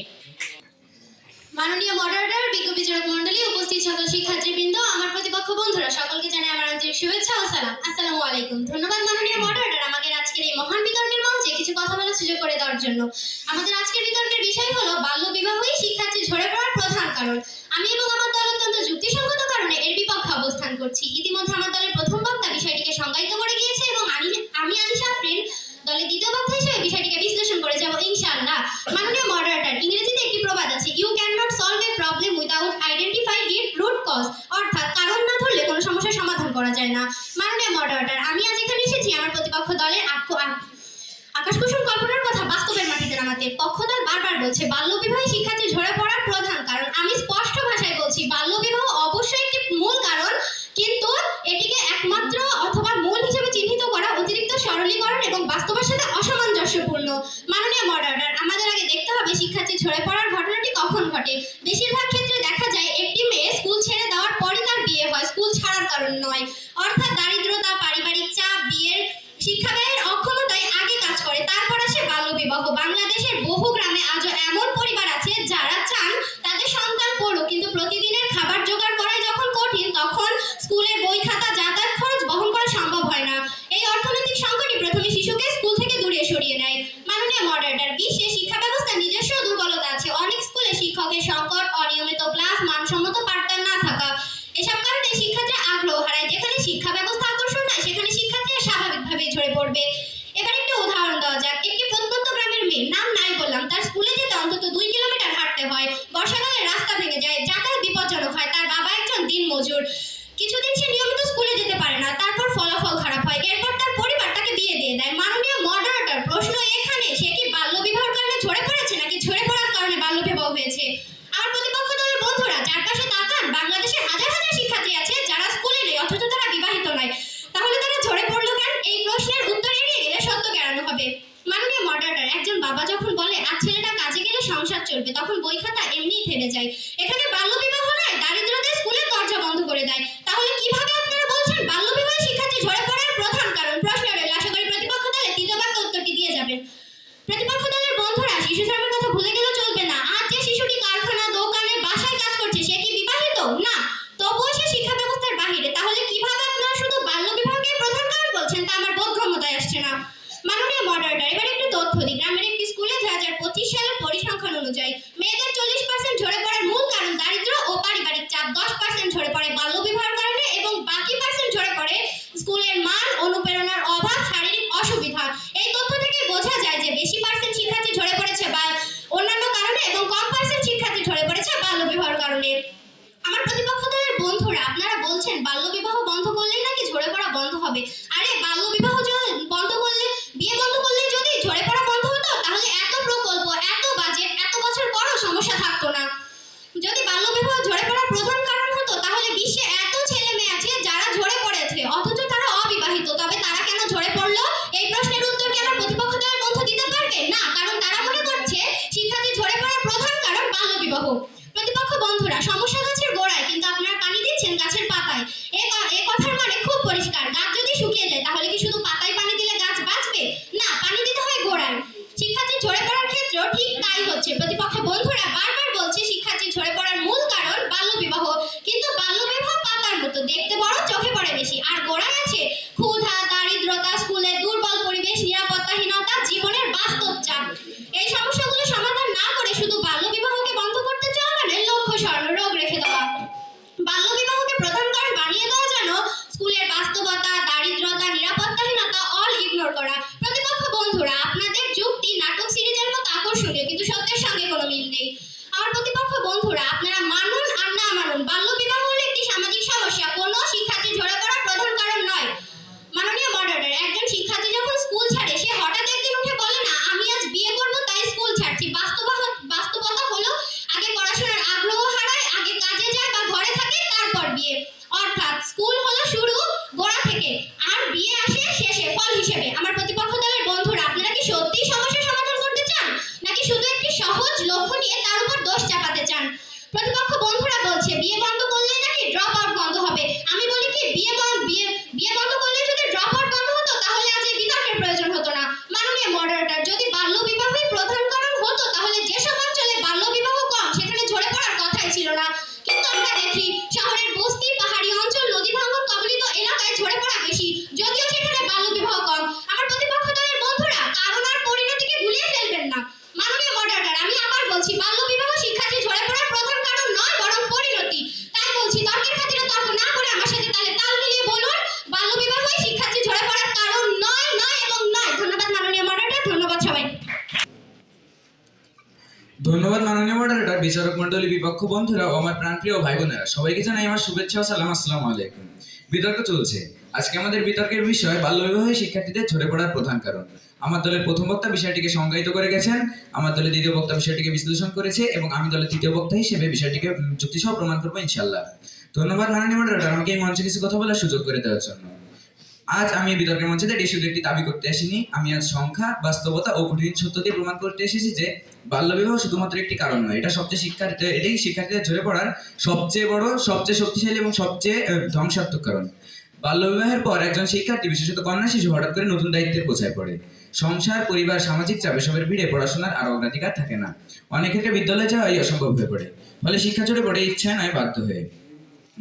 মাননীয় মডারেটর, বিজ্ঞ বিচারক মণ্ডলী, উপস্থিত সকল শিক্ষার্থীবৃন্দ, আমার প্রতিপক্ষ বন্ধুরা, সকলকে জানাই আমার আন্তরিক শুভেচ্ছা ও সালাম। আসসালামু আলাইকুম। ধন্যবাদ মাননীয় মডারেটর, আমাদের আজকের এই মহান বিতর্কের মঞ্চে কিছু কথা বলার সুযোগ করে দেওয়ার জন্য। আমাদের আজকের বিতর্কের বিষয় হলো বাল্যবিবাহই শিক্ষার্থী ঝরে পড়ার প্রধান কারণ। আমি এবং আমার দল অত্যন্ত যুক্তিসঙ্গত কারণে এর বিপক্ষে অবস্থান করছি। ইতিমধ্যে আমার দলের প্রথম বক্তা বিষয়টিকে সংজ্ঞায়িত করে গিয়েছে এবং আমি আনিশা আফরিন দলের দ্বিতীয় বক্তা হিসেবে বিষয়টিকে বিশ্লেষণ করে যাব ইনশাআল্লাহ। মাননীয় মডারেটর, ইংরেজিতে একটি প্রবাদ আছে, you can not solve a problem without identifying it root cause, অর্থাৎ কারণ না ধরলে কোনো সমস্যার সমাধান করা যায় না। মাননীয় মডারেটর, আমি আজ এখানে এসেছি আমার প্রতিপক্ষ দলের আকাশ কুসুম কল্পনার কথা বাস্তবের মাটিতে নামাতে। পক্ষদল বারবার বলছে বাল্যবিবাহে শিক্ষার্থী ঝরে পড়ার প্রধান কারণ। আমি স্পষ্ট ভাষায় বলছি, বাল্যবিবাহ অবশ্যই একটি মূল কারণ, কিন্তু এটিকে একমাত্র অথবা মূল হিসেবে চিহ্নিত করা অতিরিক্ত সরলীকরণ এবং বাস্তবের সাথে অসামঞ্জস্যপূর্ণ। মাননীয় মডারেটর, আমাদের আগে দেখতে হবে শিক্ষার্থী ঝরে পড়ার ঘটনাটি কখন ঘটে। বেশিরভাগ ক্ষেত্রে দেখা যায় একটি মেয়ে স্কুল ছেড়ে দেওয়ার পরই তার বিয়ে হয়, স্কুল ছাড়ার কারণ নয়। অর্থাৎ দারিদ্রতা, পারিবারিক চাপ, বিয়ের শিক্ষা ব্যয়ের অক্ষমতায় আগে কাজ করে, তারপর আসে বাল্যবিবাহ। বাংলাদেশের বহু গ্রামে আজও এমন পরিবার আছে যারা চান তাদের সন্তান পড়ুক, কিন্তু প্রতিদিনের খাবার জোগাড় করাই যখন কঠিন, তখন স্কুলের বই খাতা যাতায়াত খরচ বহন করা সম্ভব হয় না। এই অর্থনৈতিক সংকটই প্রথমে শিশুকে স্কুল থেকে দূরে সরিয়ে নেয়। মাননীয় মডারেটর, বিশ্বে শিক্ষা ব্যবস্থার নিজস্ব দুর্বলতা আছে। অনেক স্কুলে শিক্ষকের সংকট, অনিয়মিত ক্লাস, মানসম্মত পাঠদান না থাকা, এসব কারণে শিক্ষার্থীরা আগ্রহ হারায়। যেখানে শিক্ষা ব্যবস্থা আকর্ষণ নয়, সেখানে শিক্ষার্থীরা স্বাভাবিকভাবেই ঝরে পড়বে। এবার একটা উদাহরণ দেওয়া যাক। একটি প্রত্যন্ত গ্রামের মেয়ে, নাম নাই বললাম, তার স্কুলে যেতে অন্তত 2 কিলোমিটার হাঁটতে হয়। বর্ষাকালে রাস্তা ভেঙে যায়, যাতায়াত বিপজ্জনক হয়। তার বাবা একজন দিনমজুর। কিছুদিন সে নিয়মিত স্কুলে যেতে পারে না, তারপর ফলাফল খারাপ হয়। এরপর তার পরিবার তাকে বিয়ে দিয়ে দেয়। মাননীয় মডারেটর, প্রশ্ন এখানে, সে কি বাল্যবিবাহের কারণে ঝরে পড়েছে নাকি ঝরে পড়ার কারণে বাল্যবিবাহ হয়েছে? আমার প্রতিপক্ষ দলের বন্ধুরা, চারপাশে তাকান, বাংলাদেশে হাজার হাজার শিক্ষার্থী আছে যারা স্কুলে নেই অথচ তারা বিবাহিত নয়। তাহলে তারা ঝরে পড়লো কেন? এই প্রশ্নের উত্তর এড়িয়ে গেলে সত্য কেন হবে। মাননীয় মডারেটর, একজন বাবা যখন বলে আজ ছেলেটা কাজে গেলে সংসার চলবে, তখন বই খাতা এমনিই থেমে যায়। এখানে বাল্যবিবাহ নয়, দারিদ্রতা স্কুলের দরজা বন্ধ করে দেয়। তাহলে কিভাবে আপনারা বলছেন বাল্যবিবাহ শিক্ষার্থী ঝরে পড়ার প্রধান কারণ? প্রশ্ন রইল, আশা করি প্রতিপক্ষ দলের তৃতীয় বাক্য উত্তরটি দিয়ে যাবেন। প্রতিপক্ষ দলের বন্ধুরা, শিশু শ্রমের কথা ভুলে গেলে চলবে না। আজ যে শিশুটি কারখানা, দোকানে, বাসায় কাজ করছে, সে কি বিবাহিত? না, তবুও সে শিক্ষা ব্যবস্থার বাহিরে। তাহলে কিভাবে আপনারা শুধু বাল্যবিবাহকে প্রধান কারণ বলছেন, তা আমার বোধগম্যতায় আসছে না। মাননীয় মডারেটর, এবার একটু তথ্য দিই। গ্রামের একটি স্কুলে 2025 সালের পরিসংখ্যান অনুযায়ী মেয়েদের 40% ঝরে পড়ার মূল কারণ দারিদ্র ও পারিবারিক চাপ, 10% ঝরে পড়ে বাল্যবিবাহের কারণে এবং বাকি % ঝরে পড়ে স্কুলের মান, অনুপ্রেরণার অভাব, শারীরিক অসুবিধা। এই তথ্য থেকে বোঝা যায় যে বেশি % শিক্ষার্থী ঝরে পড়েছে বা অন্যান্য কারণে এবং কম % শিক্ষার্থী ঝরে পড়েছে বাল্যবিবাহের কারণে। আমার প্রতিপক্ষ দলের বন্ধুরা, আপনারা বলছেন বাল্যবিবাহ বন্ধ করলেই নাকি ঝরে পড়া বন্ধ হবে। আরে বাল্যবিবাহ বন্ধ করলে, বিয়ে বন্ধ করলে যদি ঝরে পড়া বন্ধ হতো, তাহলে এত প্রকল্প, এত বাজেট, এত বছর পরও সমস্যা থাকতো না। যদি বাল্যবিবাহ ঝরে পড়ার প্রধান কারণ হতো, তাহলে বিশ্বে এত ছেলে মেয়ে আছে যারা ঝরে পড়েছে অথচ তারা অবিবাহিত, তবে তারা কেন ঝরে পড়লো? এই প্রশ্নের উত্তর কি আমার প্রতিপক্ষ দলের বন্ধু দিতে পারবে? না, কারণ তারা মনে করছে শিক্ষার্থী ঝরে পড়ার প্রধান কারণ বাল্যবিবাহ। প্রতিপক্ষ বন্ধুরা, সমস্যা গাছের গোড়ায়, কিন্তু আপনারা পানি দিচ্ছেন গাছের পাতায়। এ কথার মানে খুব পরিষ্কার, গাছ যদি শুকিয়ে যায় তাহলে কি শুধু পাতায় পানি দিলে গাছ বাঁচবে? না, পানি দিতে হয় গোড়ায়। শিক্ষার্থী ঝরে পড়ার ক্ষেত্রেও ঠিক তাই হচ্ছে। প্রতিপক্ষ বন্ধুরা বারবার বলছে শিক্ষার্থী ঝরে পড়ার মূল কারণ বাল্যবিবাহ, কিন্তু বাল্যবিবাহ পাতার মতো, দেখতে বড়, চোখে পড়ে বেশি, আর গোড়ায় আছে ক্ষুধা, দারিদ্রতা, স্কুলের দুর্বল পরিবেশ, নিরাপত্তাহীনতা, জীবনের বাস্তব চাপ। এই সমস্যাগুলো সমাধান না করে শুধু বাল্যবিবাহকে বন্ধ করতে চাওয়া মানে লক্ষ্য স্বর্ণ রোগ রেখে দেওয়া। বাল্যবিবাহকে প্রধান কারণ বানিয়ে দেওয়া যেন স্কুলের বাস্তবতা, দারিদ্রতা, নিরাপত্তাহীনতা অল ইগনোর করা। প্রতিপক্ষ বন্ধুরা, আপনাদের যুক্তি নাটক সিরিজের মতো আকর্ষণীয়, কিন্তু সত্যের সঙ্গে কোনো মিল নেই। আমার প্রতিপক্ষ বন্ধুরা, আপনারা মানুন আর না মানুন, বাল্যবিবাহ হলো একটি সামাজিক সমস্যা, কোনো শিক্ষার্থী ঝরে পড়ার প্রধান কারণ নয়। মাননীয় মডারেটর, একজন শিক্ষার্থী যখন স্কুল ছাড়ে, সে হঠাৎ একদিন উঠে বলে না আমি আজ বিয়ে করবো তাই স্কুল ছাড়ছি। বাস্তবতা হলো আগে পড়াশোনার আগ্রহ হারায়, আগে কাজে যায় বা ঘরে থাকে, তারপর বিয়ে। অর্থাৎ স্কুল হলো শুরু, গোড়া থেকে, আর বিয়ে আসে শেষে, ফল হিসেবে। আমার প্রতিপক্ষ দলের বন্ধুরা, আপনারা কি সত্যিই সমস্যার সমাধান করতে চান, নাকি শুধু একটি সহজ লক্ষ্য নিয়ে তার উপর দোষ চাপাতে চান? প্রতিপক্ষ বন্ধুরা বলছে বিয়ে বন্ধ করলে বিচারক মণ্ডলী, বিপক্ষ বন্ধুরা ও আমার প্রাণপ্রিয় ভাই বোনেরা, সবাইকে জানাই আমার শুভেচ্ছা ও সালাম। আসসালামু আলাইকুম। বিতর্ক চলছে। আজকে আমাদের বিতর্কের বিষয় বাল্যবিবাহে শিক্ষার্থীদের ঝরে পড়ার প্রধান কারণ। আমার দলের প্রথম বক্তা বিষয়টিকে সংজ্ঞায়িত করে গেছেন, আমার দলের দ্বিতীয় বক্তা বিষয়টিকে বিশ্লেষণ করেছে এবং আমি দলের তৃতীয় বক্তা হিসেবে বিষয়টিকে যুক্তিসহ প্রমাণ করবো ইনশাআল্লাহ। ধন্যবাদ মাননীয় মডারেটর, আমাকে এই মঞ্চে কিছু কথা বলার সুযোগ করে দেওয়ার জন্য। আজ আমি বিতর্কের মঞ্চে দাঁড়িয়ে শুধু একটি দাবি করতে আসিনি, আমি আজ সংখ্যা, বাস্তবতা ও কঠিন সত্য দিয়ে প্রমাণ করতে এসেছি যে বাল্যবিবাহ শুধুমাত্র একটি কারণ নয়, এটাই শিক্ষার্থীদের ঝরে পড়ার সবচেয়ে বড়, সবচেয়ে শক্তিশালী এবং সবচেয়ে ধ্বংসাত্মক কারণ। বাল্যবিবাহের পর একজন শিক্ষার্থী, বিশেষত কন্যা শিশু, হঠাৎ করে নতুন দায়িত্বের বোঝায় পড়ে। সংসার, পরিবার, সামাজিক চাপ এসবের ভিড়ে পড়াশোনার আর অগ্রাধিকার থাকে না। অনেক ক্ষেত্রে বিদ্যালয়ে যাওয়াই অসম্ভব হয়ে পড়ে, ফলে শিক্ষা ঝরে পড়ে ইচ্ছায় নয় বাধ্য হয়ে।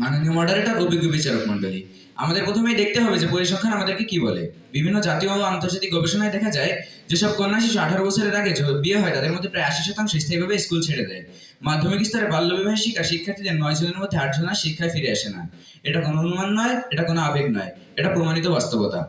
মাননীয় মডারেটর, অভিজ্ঞ বিচারক মণ্ডলী, আমাদের প্রথমেই দেখতে হবে যে পরিসংখ্যান আমাদেরকে কি বলে। বিভিন্ন জাতীয় ও আন্তর্জাতিক গবেষণায় দেখা যায় যেসব কন্যা শিশু 18 বছরের আগে বিয়ে হয় তাদের মধ্যে প্রায় 80% স্থায়ীভাবে স্কুল ছেড়ে দেয়। মাধ্যমিক স্তরে বাল্যবিবাহের শিকার শিক্ষার্থীদের 9 জনের মধ্যে 8 জন শিক্ষায় ফিরে আসে না। এটা কোনো অনুমান নয়, এটা কোনো আবেগ নয়, এটা প্রমাণিত বাস্তবতা।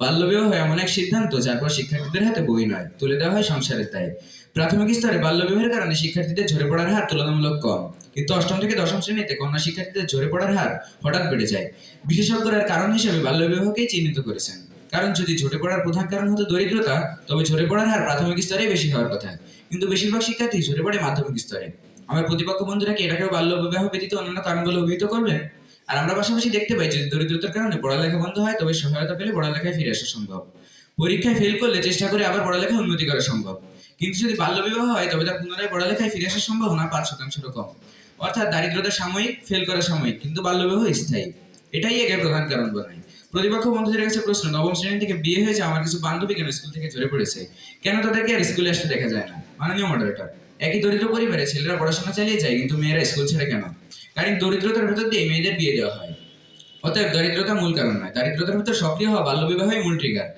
বাল্যবিবাহ এমন এক সিদ্ধান্ত যার পর শিক্ষার্থীদের হাতে বই নয়, তুলে দেওয়া হয় সংসারের দায়। প্রাথমিক স্তরে বাল্যবিবাহের কারণে শিক্ষার্থীদের ঝরে পড়ার হার তুলনামূলক কম, কিন্তু অষ্টম থেকে দশম শ্রেণীতে কন্যা শিক্ষার্থীদের ঝরে পড়ার হার হঠাৎ বেড়ে যায়। বিশেষজ্ঞরা কারণ হিসেবে বাল্যবিবাহকেই চিহ্নিত করেছেন। কারণ যদি ঝরে পড়ার প্রধান কারণ হতো দরিদ্রতা, তবে ঝরে পড়ার হার প্রাথমিক স্তরে বেশি হওয়ার কথা, কিন্তু বেশিরভাগ শিক্ষার্থী ঝরে পড়ে মাধ্যমিক স্তরে। আমার প্রতিপক্ষ বন্ধুরা কি এটাকেও বাল্যবিবাহ ব্যতীত অন্যান্য কারণগুলো অভিহিত করবেন? আর আমরা পাশাপাশি দেখতে পাই যদি দরিদ্রতার কারণে পড়ালেখা বন্ধ হয়, তবে সহায়তা পেলে পড়ালেখায় ফিরে আসা সম্ভব। পরীক্ষায় ফেল করলে চেষ্টা করে আবার পড়ালেখায় উন্নতি করা সম্ভব। কিন্তু যদি বাল্যবিবাহ হয়, তবে তার পুনরায় পড়ালেখায় ফিরে আসার সম্ভাবনা 5%-এরও কম। অর্থাৎ দারিদ্রতা সাময়িক, ফেল করা সাময়িক, কিন্তু বাল্যবিবাহ স্থায়ী। এটাই এর প্রধান কারণ বলে। প্রতিপক্ষ বন্ধুদের কাছে প্রশ্ন, নবম শ্রেণী থেকে বিয়ে হয়েছে আমার কিছু বান্ধবী কেন স্কুল থেকে ঝরে পড়েছে? কেন তাদেরকে আর স্কুলে আসতে দেখা যায় না? মাননীয় মডারেটর, একই দরিদ্র পরিবারে ছেলেরা পড়াশোনা চালিয়ে যায়, কিন্তু মেয়েরা স্কুল ছেড়ে কেন? কারণ দরিদ্রতার ভেতর দিয়ে মেয়েদের বিয়ে দেওয়া হয়। অতএব দারিদ্রতা মূল কারণ নয়, দারিদ্রতার ভেতর সক্রিয় হওয়া বাল্যবিবাহই মূল ট্রিগার।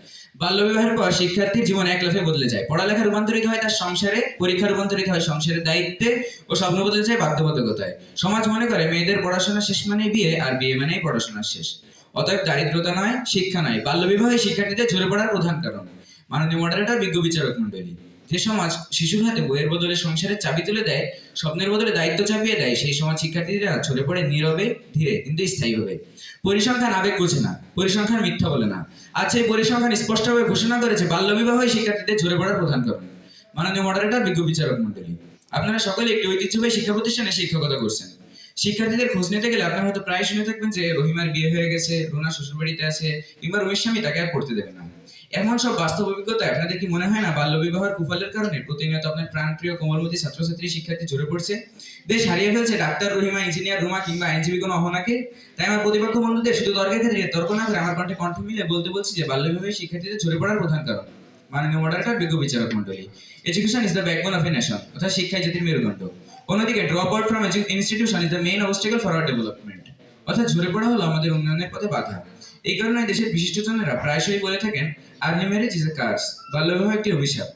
বাল্যবিবাহের পর শিক্ষার্থীর জীবন এক লাফে বদলে যায়। পড়ালেখা রূপান্তরিত হয় তার সংসারে, পরীক্ষা রূপান্তরিত হয় সংসারের দায়িত্বে, ও স্বপ্ন বদলে যায় বাধ্যবাধকতায়। সমাজ মনে করে মেয়েদের পড়াশোনা শেষ মানেই বিয়ে, আর বিয়ে মানেই পড়াশোনা শেষ। অতএব দারিদ্রতা নয়, শিক্ষা নয়, বাল্যবিবাহই শিক্ষার্থীদের ঝরে পড়ার প্রধান কারণ। মাননীয় মডারেটর, বিজ্ঞ বিচারক মণ্ডলী, যে সমাজ শিশুর হাতে বইয়ের বদলে সংসারের চাবি তুলে দেয়, স্বপ্নের বদলে দায়িত্ব চাপিয়ে দেয়, সেই সমাজ শিক্ষার্থীরা ঝরে পড়ে নীরবে, ধীরে, কিন্তু স্থায়ীভাবে। পরিসংখ্যান আবেগ বোঝে না, পরিসংখ্যান মিথ্যা বলে না। আচ্ছা, এই পরিসংখ্যান স্পষ্টভাবে ঘোষণা করেছে বাল্যবিবাহই শিক্ষার্থীদের ঝরে পড়ার প্রধান কারণ। মাননীয় মডারেটর, বিজ্ঞ বিচারক মণ্ডলী, আপনারা সকলে একটি ঐতিহ্যবাহী শিক্ষা প্রতিষ্ঠানে শিক্ষকতা করছেন। শিক্ষার্থীদের খোঁজ নিতে গেলে আপনারা হয়তো প্রায় শুনে থাকবেন যে রহিমার বিয়ে হয়ে গেছে, রুনা শ্বশুরবাড়িতে আছে, কিংবা রুমের স্বামী তাকে আর পড়তে দেবে না। এমন সব বাস্তব অভিজ্ঞতা আপনাদের কি মনে হয় না বাল্যবিবাহের কুফলের কারণে প্রতিনিয়ত আপনার প্রাণপ্রিয় কোমলমতি ছাত্রছাত্রী শিক্ষার্থী ঝরে পড়ছে? দেশ হারিয়ে ফেলছে ডাক্তার রহিমা, ইঞ্জিনিয়ার রুমা, কিংবা আইনজীবী কোনো অহনাকে? তাই আমার প্রতিপক্ষ বন্ধুদের শুধু তর্কের ক্ষেত্রে তর্ক না করে আমার কণ্ঠে মিলে বলতে বলছি যে বাল্যবিবাহে শিক্ষার্থীদের ঝরে পড়ার প্রধান কারণ। মাননীয় মডারেটর, বিজ্ঞ বিচারক মণ্ডলী, education is the backbone of a nation, অর্থাৎ শিক্ষাই জাতির মেরুদণ্ড। অন্যদিকে drop out from institution is the main obstacle for our development, অর্থাৎ ঝরে পড়া হলো আমাদের উন্নয়নের পথে বাধা। এই কারণে দেশের বিশিষ্টজনেরা প্রায়শই বলে থাকেন, early marriage is a curse, বাল্যবিবাহ একটি অভিশাপ।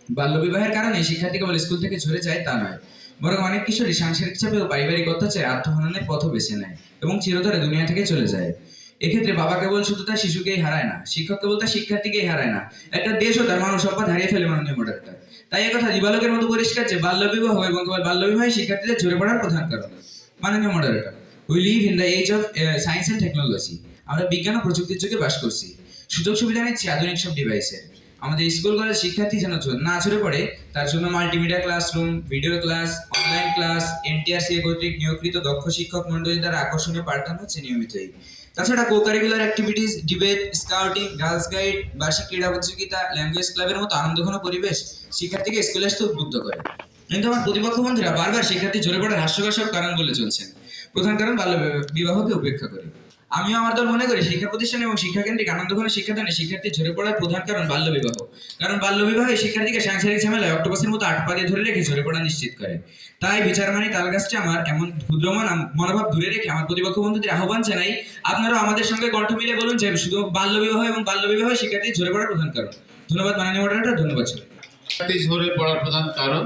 বাল্যবিবাহের কারণে শিক্ষার্থী কেবল স্কুল থেকে ঝরে যায় তা নয়, বরং অনেক কিশোরী সাংসারিক চাপে ও পারিবারিক অত্যাচারে আত্মহননের পথও বেছে নেয় এবং চিরতরে দুনিয়া থেকে চলে যায়। এক্ষেত্রে বাবা কেবল শুধু তার শিশুকেই হারায় না, শিক্ষক কেবল তার শিক্ষার্থীকেই হারায় না, একটা দেশও তার মানব সম্পদ হারিয়ে ফেলে। মাননীয় মডারেটর, তাই একথা দিবালোকের মতো পরিষ্কার যে বাল্যবিবাহ এবং কেবল বাল্যবিবাহে শিক্ষার্থীদের ঝরে পড়ার প্রধান কারণ। মাননীয় moderator, we live in the age of science and technology, আমরা বিজ্ঞান ও প্রযুক্তির যুগে বাস করছি। সুযোগ সুবিধা নিচ্ছি আধুনিক সব ডিভাইসের। আমাদের স্কুল কলেজ শিক্ষার্থী যেন না ঝরে পড়ে, তার জন্য multimedia classroom, video class, online class, NTRC কর্তৃক নিয়োগকৃত দক্ষ শিক্ষক মন্ডলী দ্বারা আকর্ষণীয় পাঠদান হচ্ছে নিয়মিতই। তাছাড়া co curricular activities, debate, scouting, girls guide, বার্ষিক ক্রীড়া প্রতিযোগিতা, ল্যাঙ্গুয়েজ ক্লাবের মতো আনন্দঘন পরিবেশ শিক্ষার্থীকে স্কুলে আসতে উদ্বুদ্ধ করে। কিন্তু আমার প্রতিপক্ষ বন্ধুরা বারবার শিক্ষার্থী ঝরে পড়ার হাস্যকর সব কারণ বলে চলছেন। প্রধান কারণ বাল্য বিবাহকে উপেক্ষা করে। আমিও আমার দল মনে করি শিক্ষা প্রতিষ্ঠান এবং শিক্ষাকেন্দ্রিক আনন্দঘন শিক্ষাদানে শিক্ষার্থী ঝরে পড়ার প্রধান কারণ বাল্যবিবাহ। কারণ বাল্যবিবাহে শিক্ষার্থীকে সাংসারিক ঝামেলায় অক্টোপাসের মতো 8 পা দিয়ে ধরে রেখে ঝরে পড়া নিশ্চিত করে। তাই বিচারমানি তালগাছটা আমার এমন ক্ষুদ্রমান মনোভাব দূরে রেখে আমার প্রতিপক্ষ বন্ধুদের আহ্বান জানাই, আপনারাও আমাদের সঙ্গে কণ্ঠ মিলে বলুন যে শুধু বাল্যবিবাহ এবং বাল্যবিবাহ শিক্ষার্থী ঝরে পড়ার প্রধান কারণ। ধন্যবাদ মাননীয় মডারেটর, ধন্যবাদ। শিক্ষার্থী ঝরে পড়ার প্রধান কারণ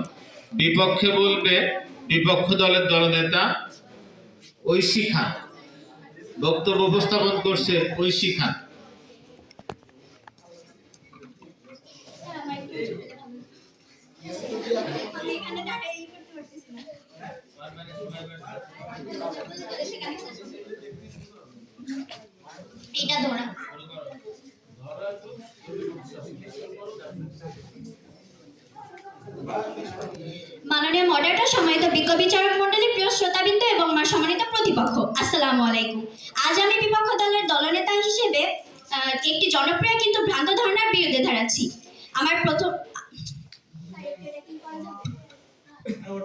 বিপক্ষে বলবে বিপক্ষ দলের দলনেতা ঐশী খান, বক্তব্য উপস্থাপন করছে ঐশী খান। এটা ধরা মাননীয় মডারেটর, সম্মানিত বিজ্ঞ বিচারক মণ্ডলী, প্রিয় শ্রোতাবৃন্দ এবং আমার সম্মানিত প্রতিপক্ষ, আসসালামু আলাইকুম। আজ আমি বিপক্ষ দলের দলনেতা হিসেবে একটি জনপ্রিয় কিন্তু ভ্রান্ত ধারণার বিরুদ্ধে দাঁড়াচ্ছি। আমার প্রথম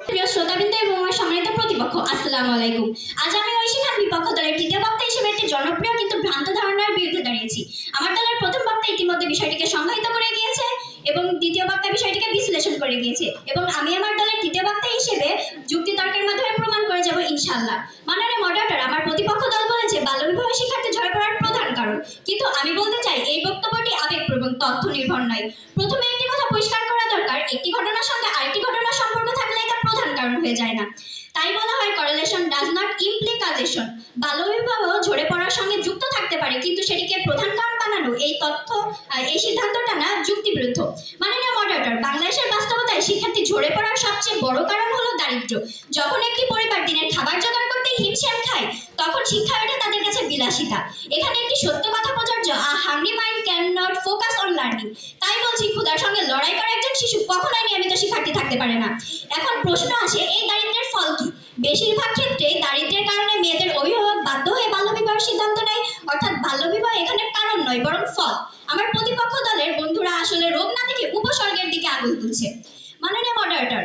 প্রিয় শ্রোতাবৃন্দ এবং আমার সম্মানিত প্রতিপক্ষ, আসসালামু আলাইকুম। আজ আমি ঐশী খান বিপক্ষ দলের তৃতীয় বক্তা হিসেবে একটি জনপ্রিয় কিন্তু ভ্রান্ত ধারণার বিরুদ্ধে দাঁড়িয়েছি। আমার দলের প্রথম বক্তা ইতিমধ্যে বিষয়টিকে সংজ্ঞায়িত করে গিয়েছে এবং দ্বিতীয় বক্তা বিষয়টিকে বিশ্লেষণ করে গিয়েছে এবং আমি আমার দলের তৃতীয় বক্তা হিসেবে যুক্তিতর্কের মাধ্যমে প্রমাণ করে যাব ইনশাআল্লাহ। মাননীয় মডারেটর, আমার প্রতিপক্ষ দল বলেছে বাল্যবিবাহ শিক্ষার্থী ঝরে পড়ার প্রধান কারণ, কিন্তু আমি বলতে চাই এই বক্তব্যটি আবেগপ্রবণ, তথ্য নির্ভর নয়। প্রথমে একটি কথা পরিষ্কার করা দরকার, একটি ঘটনার সঙ্গে আরেকটি ঘটনার সম্পর্ক থাকলে এটা প্রধান কারণ হয়ে যায় না। তাই বলা হয় করেলেশন ডাজ নট ইমপ্লি কাজেশন। বাল্যবিবাহ ঝরে পড়ার সঙ্গে যুক্ত থাকতে পারে, কিন্তু সেটিকে প্রধান কারণ বানানো এই সিদ্ধান্তটা না যুক্তিবিরুদ্ধ। মাননীয় মডারেটর, বাংলাদেশের বাস্তবতায় শিক্ষার্থী ঝরে পড়ার সবচেয়ে বড় কারণ হলো দারিদ্র্য। যখন একটি পরিবার দিনের খাবার জোগাড় করতে হিমশিম খায়, তখন শিক্ষা ওঠে তাদের কাছে বিলাসিতা। এখানে একটি সত্য কথা প্রযোজ্য, a hungry mind can not focus on learning. তাই বলছি, ক্ষুধার সঙ্গে লড়াই করা একজন শিশু কখনোই নিয়মিত শিক্ষার্থী থাকতে পারে না। এখন প্রশ্ন আসে, এই দারিদ্র্যের ফল কি? বেশিরভাগ ক্ষেত্রে দারিদ্র্যের কারণে মেয়েদের অভিভাবক বাধ্য হয়ে বাল্যবিবাহের সিদ্ধান্ত নেয়, অর্থাৎ বাল্যবিবাহ এখানে কারণ নয় বরং ফল। আমার প্রতিপক্ষ দলের বন্ধুরা আসলে রোগ না দেখে উপসর্গের দিকে আঙুল তুলছে। মাননীয় মডারেটর,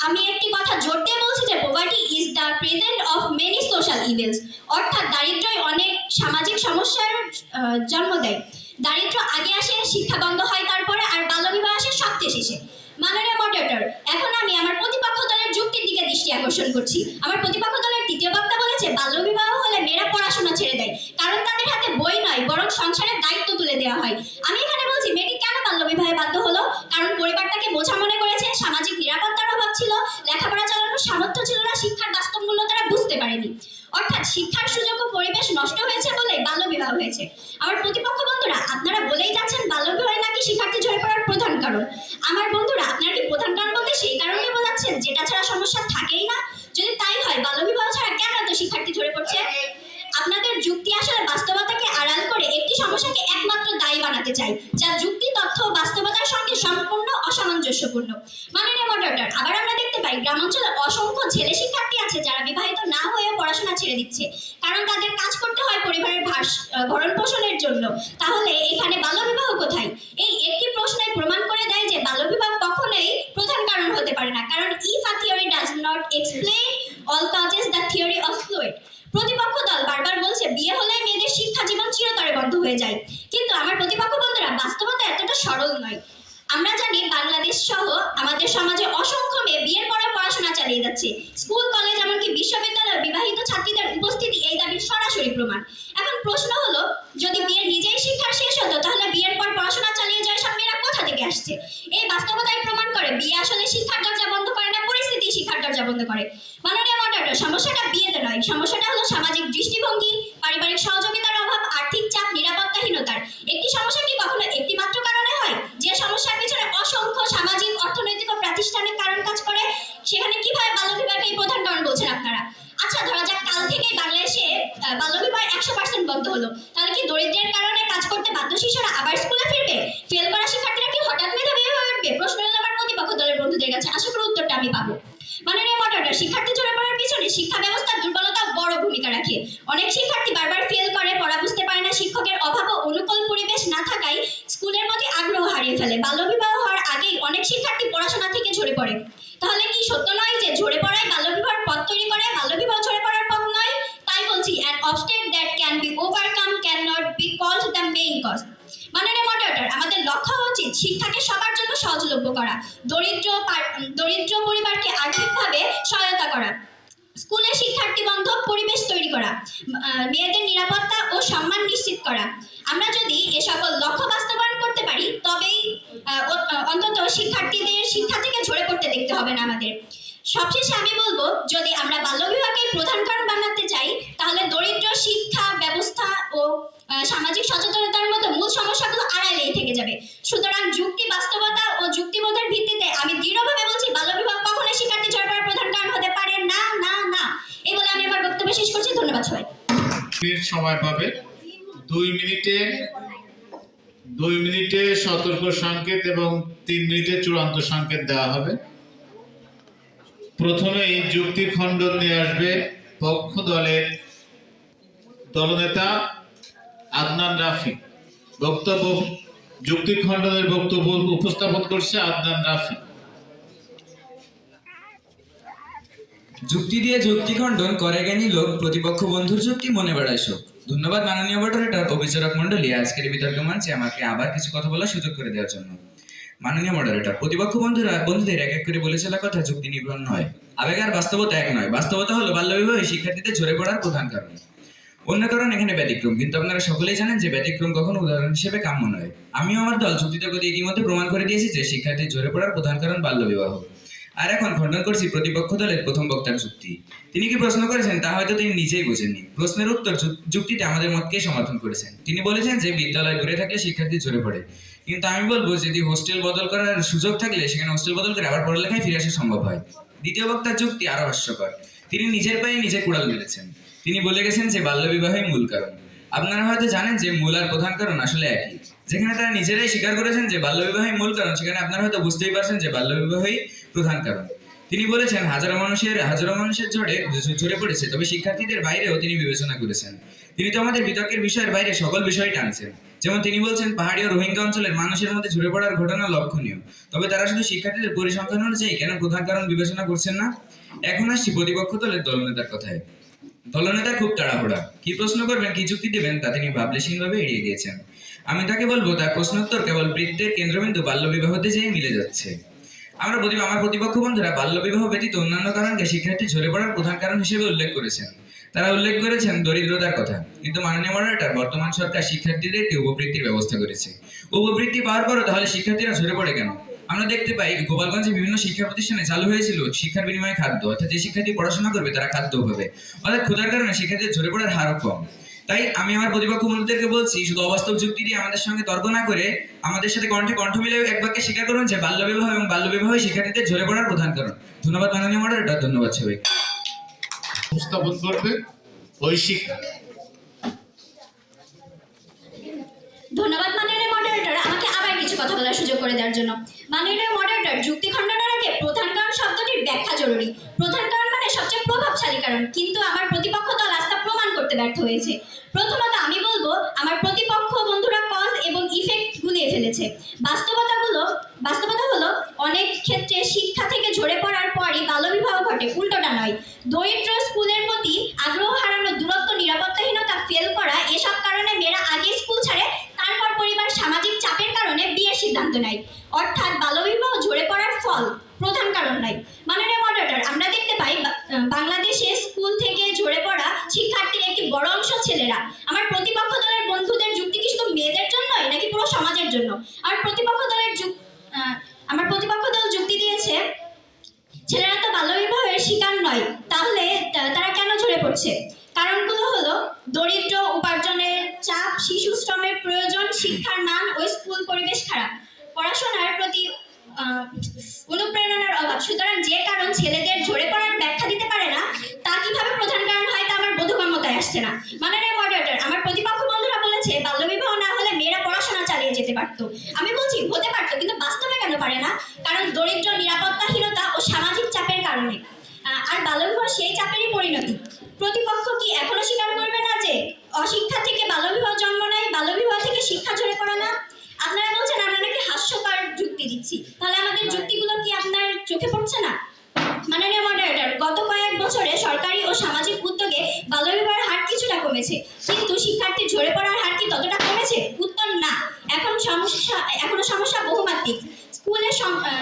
আমি একটি কথা জোর দিয়ে বলছি যে poverty is the present of many social evils, অর্থাৎ দারিদ্র্যই অনেক সামাজিক সমস্যার জন্ম দেয়। দারিদ্র্য আগে আসে, শিক্ষা বন্ধ হয় তারপরে, আর বাল্যবিবাহ আসে সবচেয়ে শেষে। মাননীয় মডারেটর, এখন আমি আমার প্রতিপক্ষ দলের যুক্তির দিকে দৃষ্টি আকর্ষণ করছি। আমার প্রতিপক্ষ দলের তৃতীয় বক্তা বলেছে বাল্যবিবাহ হলে মেয়েরা পড়াশোনা ছেড়ে দেয়, কারণ তাদের হাতে বই নয় বরং সংসারের দায়িত্ব তুলে দেওয়া হয়। আমি এখানে বলছি, মেয়েটি কেন বাল্যবিবাহে বাধ্য হলো? কারণ পরিবার তাকে বোঝা মনে করেছে, সামাজিক নিরাপত্তার অভাব ছিল, লেখাপড়া চালানোর সামর্থ্য ছিল না, শিক্ষার বাস্তব মূল্য তারা বুঝতে পারেনি। অর্থাৎ শিক্ষার সুযোগ ও পরিবেশ নষ্ট হয়েছে বলে বাল্যবিবাহ হয়েছে। আমার প্রতিপক্ষ বন্ধুরা, আপনারা বলেই যাচ্ছেন বাল্যবিবাহ নাকি শিক্ষার্থী ঝরে পড়ার প্রধান কারণ। আমার বন্ধুরা, আপনারা কি প্রধান কারণ বলতে সেই কারণে বোঝাচ্ছেন যেটা ছাড়া সমস্যা থাকেই না? যদি তাই হয়, বাল্যবিবাহ ছাড়া কেন এত শিক্ষার্থী ঝরে পড়ছে? আপনাদের যুক্তি আসলে বাস্তবতাকে আড়াল করে একটি সমস্যাকে একমাত্র দায়ী বানাতে চাই, যা যুক্তি, তথ্য ও বাস্তবতার সঙ্গে সম্পূর্ণ অসামঞ্জস্যপূর্ণ। মাননীয় মডারেটর, আবার আমরা দেখতে পাই গ্রামাঞ্চলে অসংখ্য ছেলে শিক্ষার্থী আছে যারা বিবাহিত না হয়েও পড়াশোনা ছেড়ে দিচ্ছে, কারণ তাদের কাজ করতে হয় পরিবারের ভরণ পোষণের জন্য। তাহলে এখানে বাল্যবিবাহ কোথায়? এই একটি প্রশ্নই প্রমাণ করে দেয় যে বাল্যবিবাহ কখনোই প্রধান কারণ হতে পারে না, কারণ if a theory does not explain all causes, the theory of fluid. প্রতিপক্ষ দল বারবার বলছে বিয়ে হলে মেয়েদের শিক্ষা জীবন চিরতরে বন্ধ হয়ে যায়, কিন্তু আমার প্রতিপক্ষ বন্ধুরা, বাস্তবতা এতটা সরল নয়। আমরা জানি বাংলাদেশ সহ আমাদের সমাজে অসংখ্য মেয়ে বিয়ের পরে পড়াশোনা চালিয়ে যাচ্ছে। স্কুল, কলেজ, এমনকি বিশ্ববিদ্যালয়ে বিবাহিত ছাত্রীদের উপস্থিতি এই দাবির সরাসরি প্রমাণ। এখন প্রশ্ন হলো, যদি বিয়ের নিজেই শিক্ষার শেষ হতো, তাহলে বিয়ের পর পড়াশোনা চালিয়ে যায় সব মেয়েরা কোথা থেকে আসছে? এই বাস্তবতাই প্রমাণ করে বিয়ে আসলে শিক্ষার দরজা বন্ধ করে না, পরিস্থিতি শিক্ষার দরজা বন্ধ করে। মাননীয় মডারেটর, সমস্যাটা বিয়েতে নয়, সমস্যাটা হলো সামাজিক দৃষ্টিভঙ্গি, পারিবারিক সহযোগিতার অভাব, আর্থিক চাপ, নিরাপত্তাহীনতার। একটি সমস্যা কি কখনো একটি মাত্র কারণে হয়? যে সমস্যার পিছনে অসংখ্য সামাজিক, অর্থনৈতিক ও প্রাতিষ্ঠানিক কারণ কাজ করে, সেখানে কিভাবে বাল্যবিবাহকে প্রধান কারণ বলছেন আপনারা? আচ্ছা, ধরা যাক কাল থেকে বাংলাদেশে বাল্যবিবাহ 100% বন্ধ হলো, তাহলে কি দরিদ্রের কারণে কাজ করতে বাধ্য শিশুরা আবার স্কুলে ফিরবে? ফেল করা শিক্ষার্থীরা কি হঠাৎ মেধাবী হয়ে উঠবে? প্রশ্ন হলো আমার প্রতিপক্ষ দলের বন্ধুদের কাছে, আশা করি উত্তরটা আমি পাবো। মাননীয় মডারেটর, শিক্ষার্থী ঝরে পড়ার পিছনে শিক্ষা ব্যবস্থার দুর্বলতা বড় ভূমিকা রাখে। অনেক শিক্ষার্থী বারবার ফেল করে, পড়া বুঝতে পারে না, শিক্ষকের অভাব ও অনুকূল পরিবেশ না থাকায় স্কুলের প্রতি আগ্রহ হারিয়ে ফেলে। বাল্যবিবাহ হওয়ার আগেই অনেক শিক্ষার্থী পড়াশোনা থেকে ঝরে পড়ে। তাহলে কি সত্য নয় যে ঝরে পড়াই বাল্যবিবাহের পথ তৈরি করে, বাল্যবিবাহ ঝরে পড়ার পথ নয়? তাই বলছি, an obstacle that can be overcome cannot be called the main cause. মাননীয় মডারেটর, আমাদের লক্ষ্য উচিত শিক্ষাকে সবার জন্য সহজলভ্য করা, দরিদ্র পরিবারকে আর্থিকভাবে সহায়তা করা, স্কুলে শিক্ষার্থী বান্ধব পরিবেশ তৈরি করা, মেয়েদের নিরাপত্তা ও সম্মান নিশ্চিত করা। আমরা যদি এ সকল লক্ষ্য বাস্তবায়ন করতে পারি, তবেই অন্তত শিক্ষার্থীদের শিক্ষা থেকে ঝরে পড়তে দেখতে হবে না আমাদের। সবশেষে আমি বলবো, যদি আমরা বাল্যবিবাহকে প্রধান কারণ বানাতে চাই, তাহলে দরিদ্র, শিক্ষা ব্যবস্থা ও সামাজিক সচেতনতার মতো মূল সমস্যাগুলো আড়ালেই থেকে যাবে। সুতরাং যুক্তি, বাস্তবতা ও যুক্তিবোধের ভিত্তিতে আমি দৃঢ়ভাবে বলছি, বাল্যবিবাহ কখনোই শিক্ষার্থী ঝরে পড়ার প্রধান কারণ হতে পারে না, না, না। মিনিট সময় পাবে। 2 মিনিটে সতর্ক সংকেত এবং 3 মিনিটে চূড়ান্ত সংকেত দেওয়া হবে। প্রথমেই যুক্তি খণ্ডন নিয়ে আসবে পক্ষ দলের দলনেতা আদনান রাফি। যুক্তি খণ্ডনের বক্তব্য উপস্থাপন করছে আদনান রাফি। যুক্তি দিয়ে যুক্তি খণ্ডন করে জ্ঞানী লোক, প্রতিপক্ষ বন্ধুর যুক্তি মনে বেড়ায় শোক। ধন্যবাদ মাননীয় মডারেটর ও বিচারক মণ্ডলী আজকের বিতর্ক মঞ্চে আমাকে আবার কিছু কথা বলার সুযোগ করে দেওয়ার জন্য। মাননীয় মডারেটর, প্রতিপক্ষ বন্ধুদের এক এক করে বলে চলা কথা যুক্তি নির্ভর নয়, আবেগ আর বাস্তবতা এক নয়। বাস্তবতা হলো বাল্যবিবাহে শিক্ষার্থীদের ঝরে পড়ার প্রধান কারণ। অন্য কারণ এখানে ব্যতিক্রম, কিন্তু আপনারা সকলেই জানেন যে ব্যতিক্রম কখনো উদাহরণ হিসেবে কাম্য নয়। আমিও আমার দল যুক্তিতে ইতিমধ্যে প্রমাণ করে দিয়েছি যে শিক্ষার্থী ঝরে পড়ার প্রধান কারণ বাল্যবিবাহ। আর এখন খণ্ডন করছি প্রতিপক্ষ দলের প্রথম বক্তার যুক্তি। তিনি কি প্রশ্ন করেছেন তা হয়তো তিনি নিজেই বোঝেননি। প্রশ্নের উত্তর যুক্তিতে আমাদের মতকে সমর্থন করেছেন। তিনি বলেছেন যে বিদ্যালয় দূরে থাকলে শিক্ষার্থী ঝরে পড়ে, কিন্তু আমি বলবো যদি হোস্টেল বদল করার সুযোগ থাকলে সেখানে হোস্টেল বদল করে আবার পড়ালেখায় ফিরে আসা সম্ভব হয়। দ্বিতীয় বক্তার যুক্তি আরো হাস্যকর। তিনি নিজের পায়ে নিজে কুড়াল মেরেছেন। তিনি বলে গেছেন যে বাল্যবিবাহই মূল কারণ। আপনারা হয়তো জানেন যে মূল আর প্রধান কারণ আসলে একই। যেখানে তারা নিজেরাই স্বীকার করেছেন যে বাল্যবিবাহই মূল কারণ, সেখানে আপনারা হয়তো বুঝতেই পারছেন যে বাল্যবিবাহই প্রধান কারণ। তিনি বলেছেন হাজারো মানুষের ঝরে পড়েছে, তবে শিক্ষার্থীদের বাইরেও তিনি বিবেচনা করেছেন। তিনি তো আমাদের বিতর্কের বিষয়ের বাইরে সকল বিষয় টানছেন। যেমন তিনি বলছেন পাহাড়ি ও রোহিঙ্গা অঞ্চলের মানুষের মধ্যে ঝরে পড়ার ঘটনা লক্ষণীয়, তবে তারা শুধু শিক্ষার্থীদের পরিসংখ্যান অনুযায়ী কেন প্রধান কারণ বিবেচনা করছেন না। এখন আসছি প্রতিপক্ষ দলের দলনেতার কথায়। দলনেতা খুব তাড়াহুড়া, কি প্রশ্ন করবেন কি যুক্তি দেবেন তা তিনি ভাবলেশীনভাবে এড়িয়ে গিয়েছেন। আমি তাকে বলবো তার প্রশ্নোত্তর কেবল বৃত্তের কেন্দ্রবিন্দু বাল্যবিবাহতে যেয়ে মিলে যাচ্ছে। আমার প্রতিপক্ষ বন্ধুরা বাল্যবিবাহ ব্যতীত অন্যান্য কারণকে শিক্ষার্থী ঝরে পড়ার প্রধান কারণ হিসেবে উল্লেখ করেছেন। তারা উল্লেখ করেছেন দরিদ্রতার কথা, কিন্তু মাননীয় মডারেটর বর্তমান সরকার শিক্ষার্থীদেরকে উপবৃত্তির ব্যবস্থা করেছে। উপবৃত্তি পাওয়ার পরও তাহলে শিক্ষার্থীরা ঝরে পড়ে কেন? আমরা দেখতে পাই গোপালগঞ্জে বিভিন্ন শিক্ষা প্রতিষ্ঠানে চালু হয়েছিল শিক্ষার বিনিময়ে খাদ্য, অর্থাৎ যে শিক্ষার্থী পড়াশোনা করবে তারা খাদ্য পাবে, অর্থাৎ ক্ষুধার কারণে শিক্ষার্থীদের ঝরে পড়ার হারও কম। তাই আমি আমার প্রতিপক্ষ বন্ধুদেরকে বলছি, শুধু অবাস্তব যুক্তি দিয়ে আমাদের সঙ্গে তর্ক না করে আমাদের সাথে কণ্ঠে কণ্ঠ মিলে এক বাক্যে স্বীকার করুন যে বাল্যবিবাহ এবং বাল্যবিবাহ শিক্ষার্থীদের ঝরে পড়ার প্রধান কারণ। ধন্যবাদ মাননীয় মডারেটর, ধন্যবাদ সবাই। উপস্থাপন করবে ঐশিক। ধন্যবাদ মাননীয় মডারেটর আমাকে আবার কিছু কথা বলার সুযোগ করে দেওয়ার জন্য। মাননীয় মডারেটর, যুক্তি খণ্ডনের আগে প্রধান কারণ শব্দটির ব্যাখ্যা জরুরি। প্রধান কারণ মানে সবচেয়ে প্রভাবশালী কারণ, কিন্তু আমার প্রতিপক্ষ দল আজ তা প্রমাণ করতে ব্যর্থ হয়েছে। প্রথমত আমি বলবো আমার প্রতিপক্ষ বন্ধুরা কজ এবং ইফেক্ট গুলিয়ে ফেলেছে। বাস্তবতা হলো অনেক ক্ষেত্রে শিক্ষা থেকে ঝরে পড়ার পরই বাল্যবিবাহ ঘটে, উল্টোটা নয়। দরিদ্র স্কুলের প্রতি আগ্রহ হারানো, দূরত্ব, নিরাপত্তাহীনতা, ফেল করা, এসব কারণে মেয়েরা আগে স্কুল ছাড়ে, তারপর পরিবার সামাজিক চাপের কারণে বিয়ের সিদ্ধান্ত নেয়। অর্থাৎ বাল্যবিবাহ ঝরে পড়ার ফল, প্রধান কারণ নয়। মাননীয় মডারেটর, আমরা দেখতে পাই বাংলাদেশে স্কুল থেকে ঝরে পড়া শিক্ষার্থীর একটি বড় অংশ ছেলেরা। আমার প্রতিপক্ষ দলের বন্ধুদের যুক্তি কি শুধু মেয়েদের জন্যই নাকি পুরো সমাজের জন্য? আমার প্রতিপক্ষ দল যুক্তি দিয়েছে ছেলেরা তো বাল্যবিবাহের শিকার নয়, তাহলে তারা কেন ঝরে পড়ছে? কারণগুলো হলো দরিদ্র, উপার্জনের চাপ, শিশু শ্রমের প্রয়োজন, শিক্ষার মান ও স্কুল পরিবেশ খারাপ, পড়াশোনার প্রতি অনুপ্রেরণার অভাব। সুতরাং যে কারণ ছেলেদের ঝরে পড়ার ব্যাখ্যা দিতে পারে না, তা কিভাবে প্রধান কারণ হয় তা আমার বোধগম্যতায় আসছে না। মাননীয় মডারেটর, আমার প্রতিপক্ষ বন্ধুরা বলেছে বাল্যবিবাহ না হলে মেয়েরা পড়াশোনা চালিয়ে যেতে পারতো। আমি বলছি হতে পারতো, কিন্তু বাস্তবে কেন পারে না? কারণ দরিদ্র, নিরাপত্তাহীনতা ও সামাজিক চাপের কারণে। আর বাল্যবিবাহ সেই চাপেরই পরিণতি। প্রতিপক্ষ কি এখনো স্বীকার করবে না যে অশিক্ষা থেকে বাল্যবিবাহ জন্ম নেয়, বাল্যবিবাহ থেকে শিক্ষা ঝরে পড়া না? আপনারা বলছেন আমরা নাকি হাস্যকর যুক্তি দিচ্ছি, তাহলে আমাদের যুক্তিগুলো কি আপনার চোখে পড়ছে না? মাননীয় মডারেটর, গত কয়েক বছরে সরকারি ও সামাজিক উদ্যোগে বাল্যবিবাহের হার কিছুটা কমেছে, কিন্তু শিক্ষার্থী ঝরে পড়ার হার কি ততটা কমেছে? উত্তর না, এখনো সমস্যা বহুমাত্রিক। স্কুলে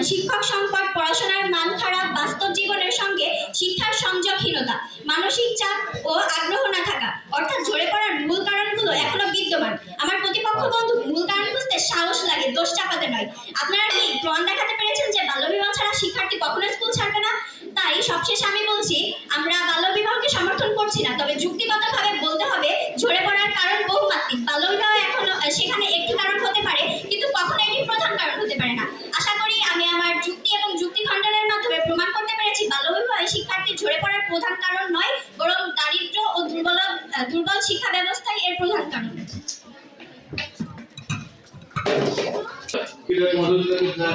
শিক্ষক সংকট, পড়াশোনার মান খারাপ, বাস্তব জীবনের সঙ্গে শিক্ষার সংযোগহীনতা, মানসিক চাপ ও আগ্রহ না থাকা, অর্থাৎ ঝরে পড়ার মূল কারণগুলো এখনো বিদ্যমান। আমার প্রতিপক্ষ বন্ধু মূল কারণ বুঝতে সাহস লাগে, দোষ চাপাতে নয়। আপনারা কি প্রমাণ দেখাতে পেরেছেন যে বাল্যবিবাহ ছাড়া শিক্ষার্থী কখনো স্কুল ছাড়বে না? তাই সবশেষে আমি বলছি আমরা বাল্যবিবাহকে সমর্থন করছি না, তবে যুক্তিগতভাবে বলতে হবে ঝরে পড়ার কারণ বহুমাত্রিক। বাল্যবিবাহ এখনো সেখানে একটি কারণ হতে পারে, কিন্তু কখনো এটি প্রধান কারণ হতে পারে না। আশা করি আমি আমার যুক্তি এবং যুক্তি খণ্ডনের মাধ্যমে প্রমাণ করতে পেরেছি বাল্যবিবাহ শিক্ষার্থী ঝরে পড়ার প্রধান কারণ নয়, বরং দারিদ্র্য ও দুর্বল শিক্ষা ব্যবস্থাই এর প্রধান কারণ।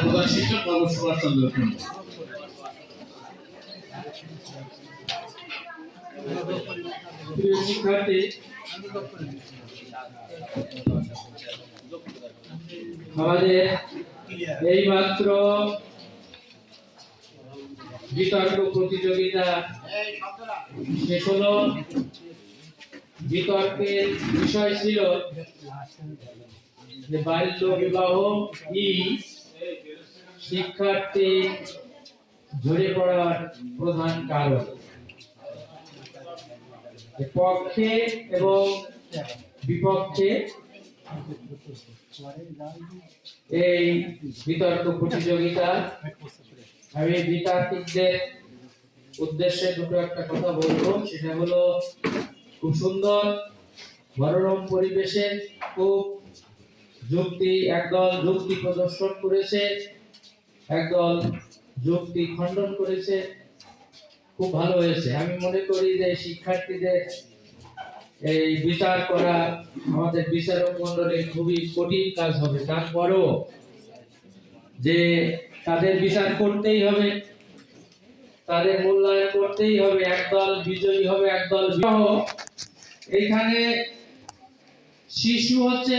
প্রধান শিক্ষক বাবু সুভাষচন্দ্র কুণ্ডু। প্রিয় শিক্ষার্থী, আমাদের এইমাত্র বিতর্ক প্রতিযোগিতা শেষ হলো। বিতর্কের বিষয় ছিল যে বাল্য বিবাহ কি শিক্ষার্থী ঝরে পড়ার প্রধান কারণ। পক্ষে এবং বিপক্ষে এই বিতর্ক প্রতিযোগিতা। আমি বিতার্কিকদের উদ্দেশ্যে দুটো একটা কথা বলবো, সেটা হলো খুব সুন্দর মনোরম পরিবেশে খুব একদল যুক্তি প্রদর্শন করেছে, একদল যুক্তি খণ্ডন করেছে, খুব ভালো হয়েছে। আমি মনে করি যে শিক্ষার্থীদের এই বিচার করা আমাদের বিচারক মণ্ডলীর খুবই কঠিন কাজ হবে। তারপরও যে তাদের বিচার করতেই হবে, তাদের মূল্যায়ন করতেই হবে। একদল বিজয়ী হবে, একদল বিবাহ। এখানে শিশু হচ্ছে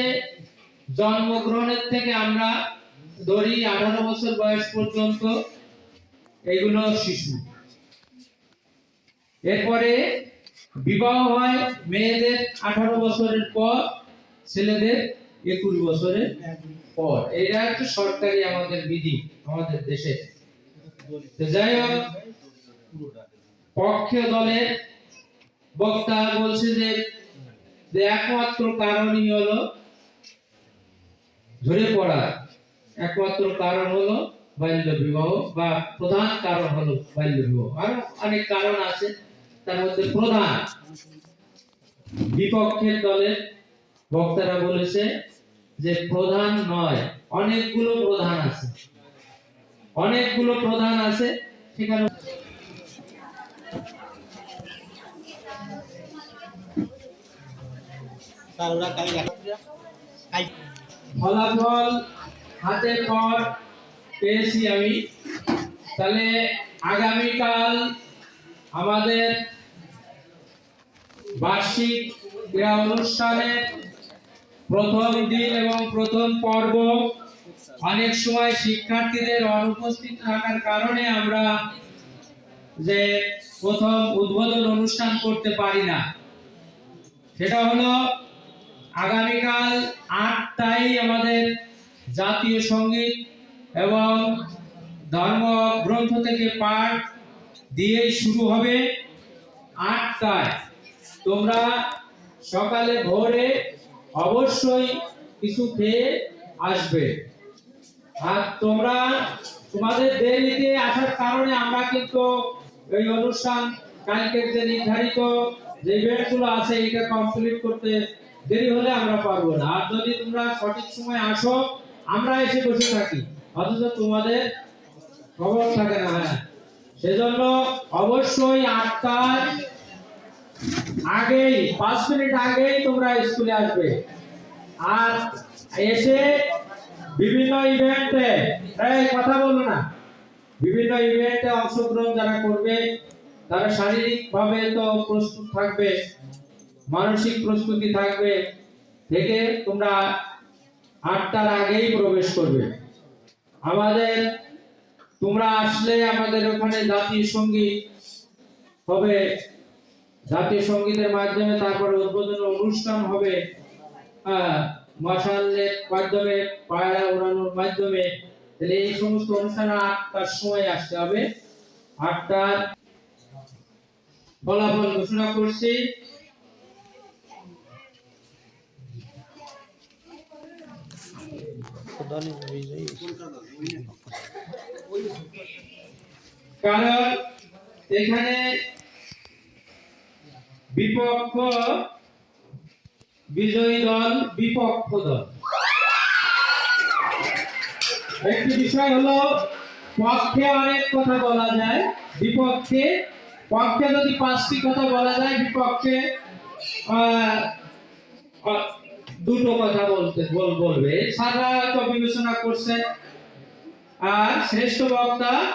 জন্মগ্রহণের থেকে আমরা ধরি 18 বছর বয়স পর্যন্ত, এগুলো শিশু। এরপরে বিবাহ হয় মেয়েদের 18 বছরের পর, ছেলেদের 21 বছরের পর। এটা হচ্ছে সরকারি আমাদের বিধি আমাদের দেশে। যাই হোক, পক্ষ দলের বক্তা বলছে যে একমাত্র কারণই হলো ঝরে পড়া, একমাত্র কারণ হলো বাল্য বিবাহ, বা প্রধান কারণ হলো বাল্য বিবাহ। আর অনেক কারণ আছে, তার মধ্যে প্রধান। বিপক্ষের দলের বক্তারা বলেছে যে প্রধান নয়, অনেকগুলো প্রধান আছে, অনেকগুলো প্রধান আছে সেখানে। ফলাফল হাতে পর পেয়েছি আমি। তাহলে আগামীকাল আমাদের বার্ষিক ক্রীড়া অনুষ্ঠানের প্রথম দিন এবং প্রথম পর্ব। অনেক সময় শিক্ষার্থীদের অনুপস্থিত থাকার কারণে আমরা যে প্রথম উদ্বোধন অনুষ্ঠান করতে পারি না। সেটা হলো আগামীকাল 8টায় আমাদের জাতীয় সঙ্গীত এবং ধর্মগ্রন্থ থেকে পাঠ দিয়েই শুরু হবে 8টায়। তোমরা সকালে ভোরে অবশ্যই কিছু খেয়ে আসবে। আর তোমরা তোমাদের দেরিতে আসার কারণে আমরা কিন্তু এই অনুষ্ঠান কালকের যে নির্ধারিত যে ইভেন্টগুলো আছে এটা কমপ্লিট করতে দেরি হলে আমরা পারবো না। আর যদি তোমরা সঠিক সময় আসো, আমরা এসে বসে থাকি, অথচ তোমাদের খবর থাকে না। হ্যাঁ, সেজন্য অবশ্যই 8টার আগেই 5 মিনিট আগেই তোমরা স্কুলে আসবে। আর এসে বিভিন্ন ইভেন্টে, কথা বলবো না, বিভিন্ন ইভেন্টে অংশগ্রহণ যারা করবে তারা শারীরিকভাবে তো প্রস্তুত থাকবে, মানসিক প্রস্তুতি থাকবে, থেকে তোমরা 8টার আগেই প্রবেশ করবে। তোমরা আসলে আমাদের ওখানে জাতীয় সঙ্গীত হবে, জাতীয় সঙ্গীতের মাধ্যমে তারপর উদ্বোধন অনুষ্ঠান হবে, মশালের মাধ্যমে, পায়রা ওড়ানোর মাধ্যমে। তাহলে এই সমস্ত অনুষ্ঠান 8টার সময় আসতে হবে। 8টার ফলাফল ঘোষণা করছি। কারণ এখানে বিপক্ষ বিজয়ী দল, বিপক্ষ দল। একটি বিষয় হলো পক্ষে অনেক কথা বলা যায়, পক্ষে যদি 5টি কথা বলা যায়, বিপক্ষে আহ, আহ, দুটো কথা বলবে। সারা তো বিবেচনা করছেন। আর শ্রেষ্ঠ বক্তা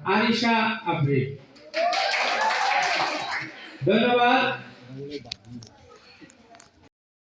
আরিশা আফরিন। ধন্যবাদ।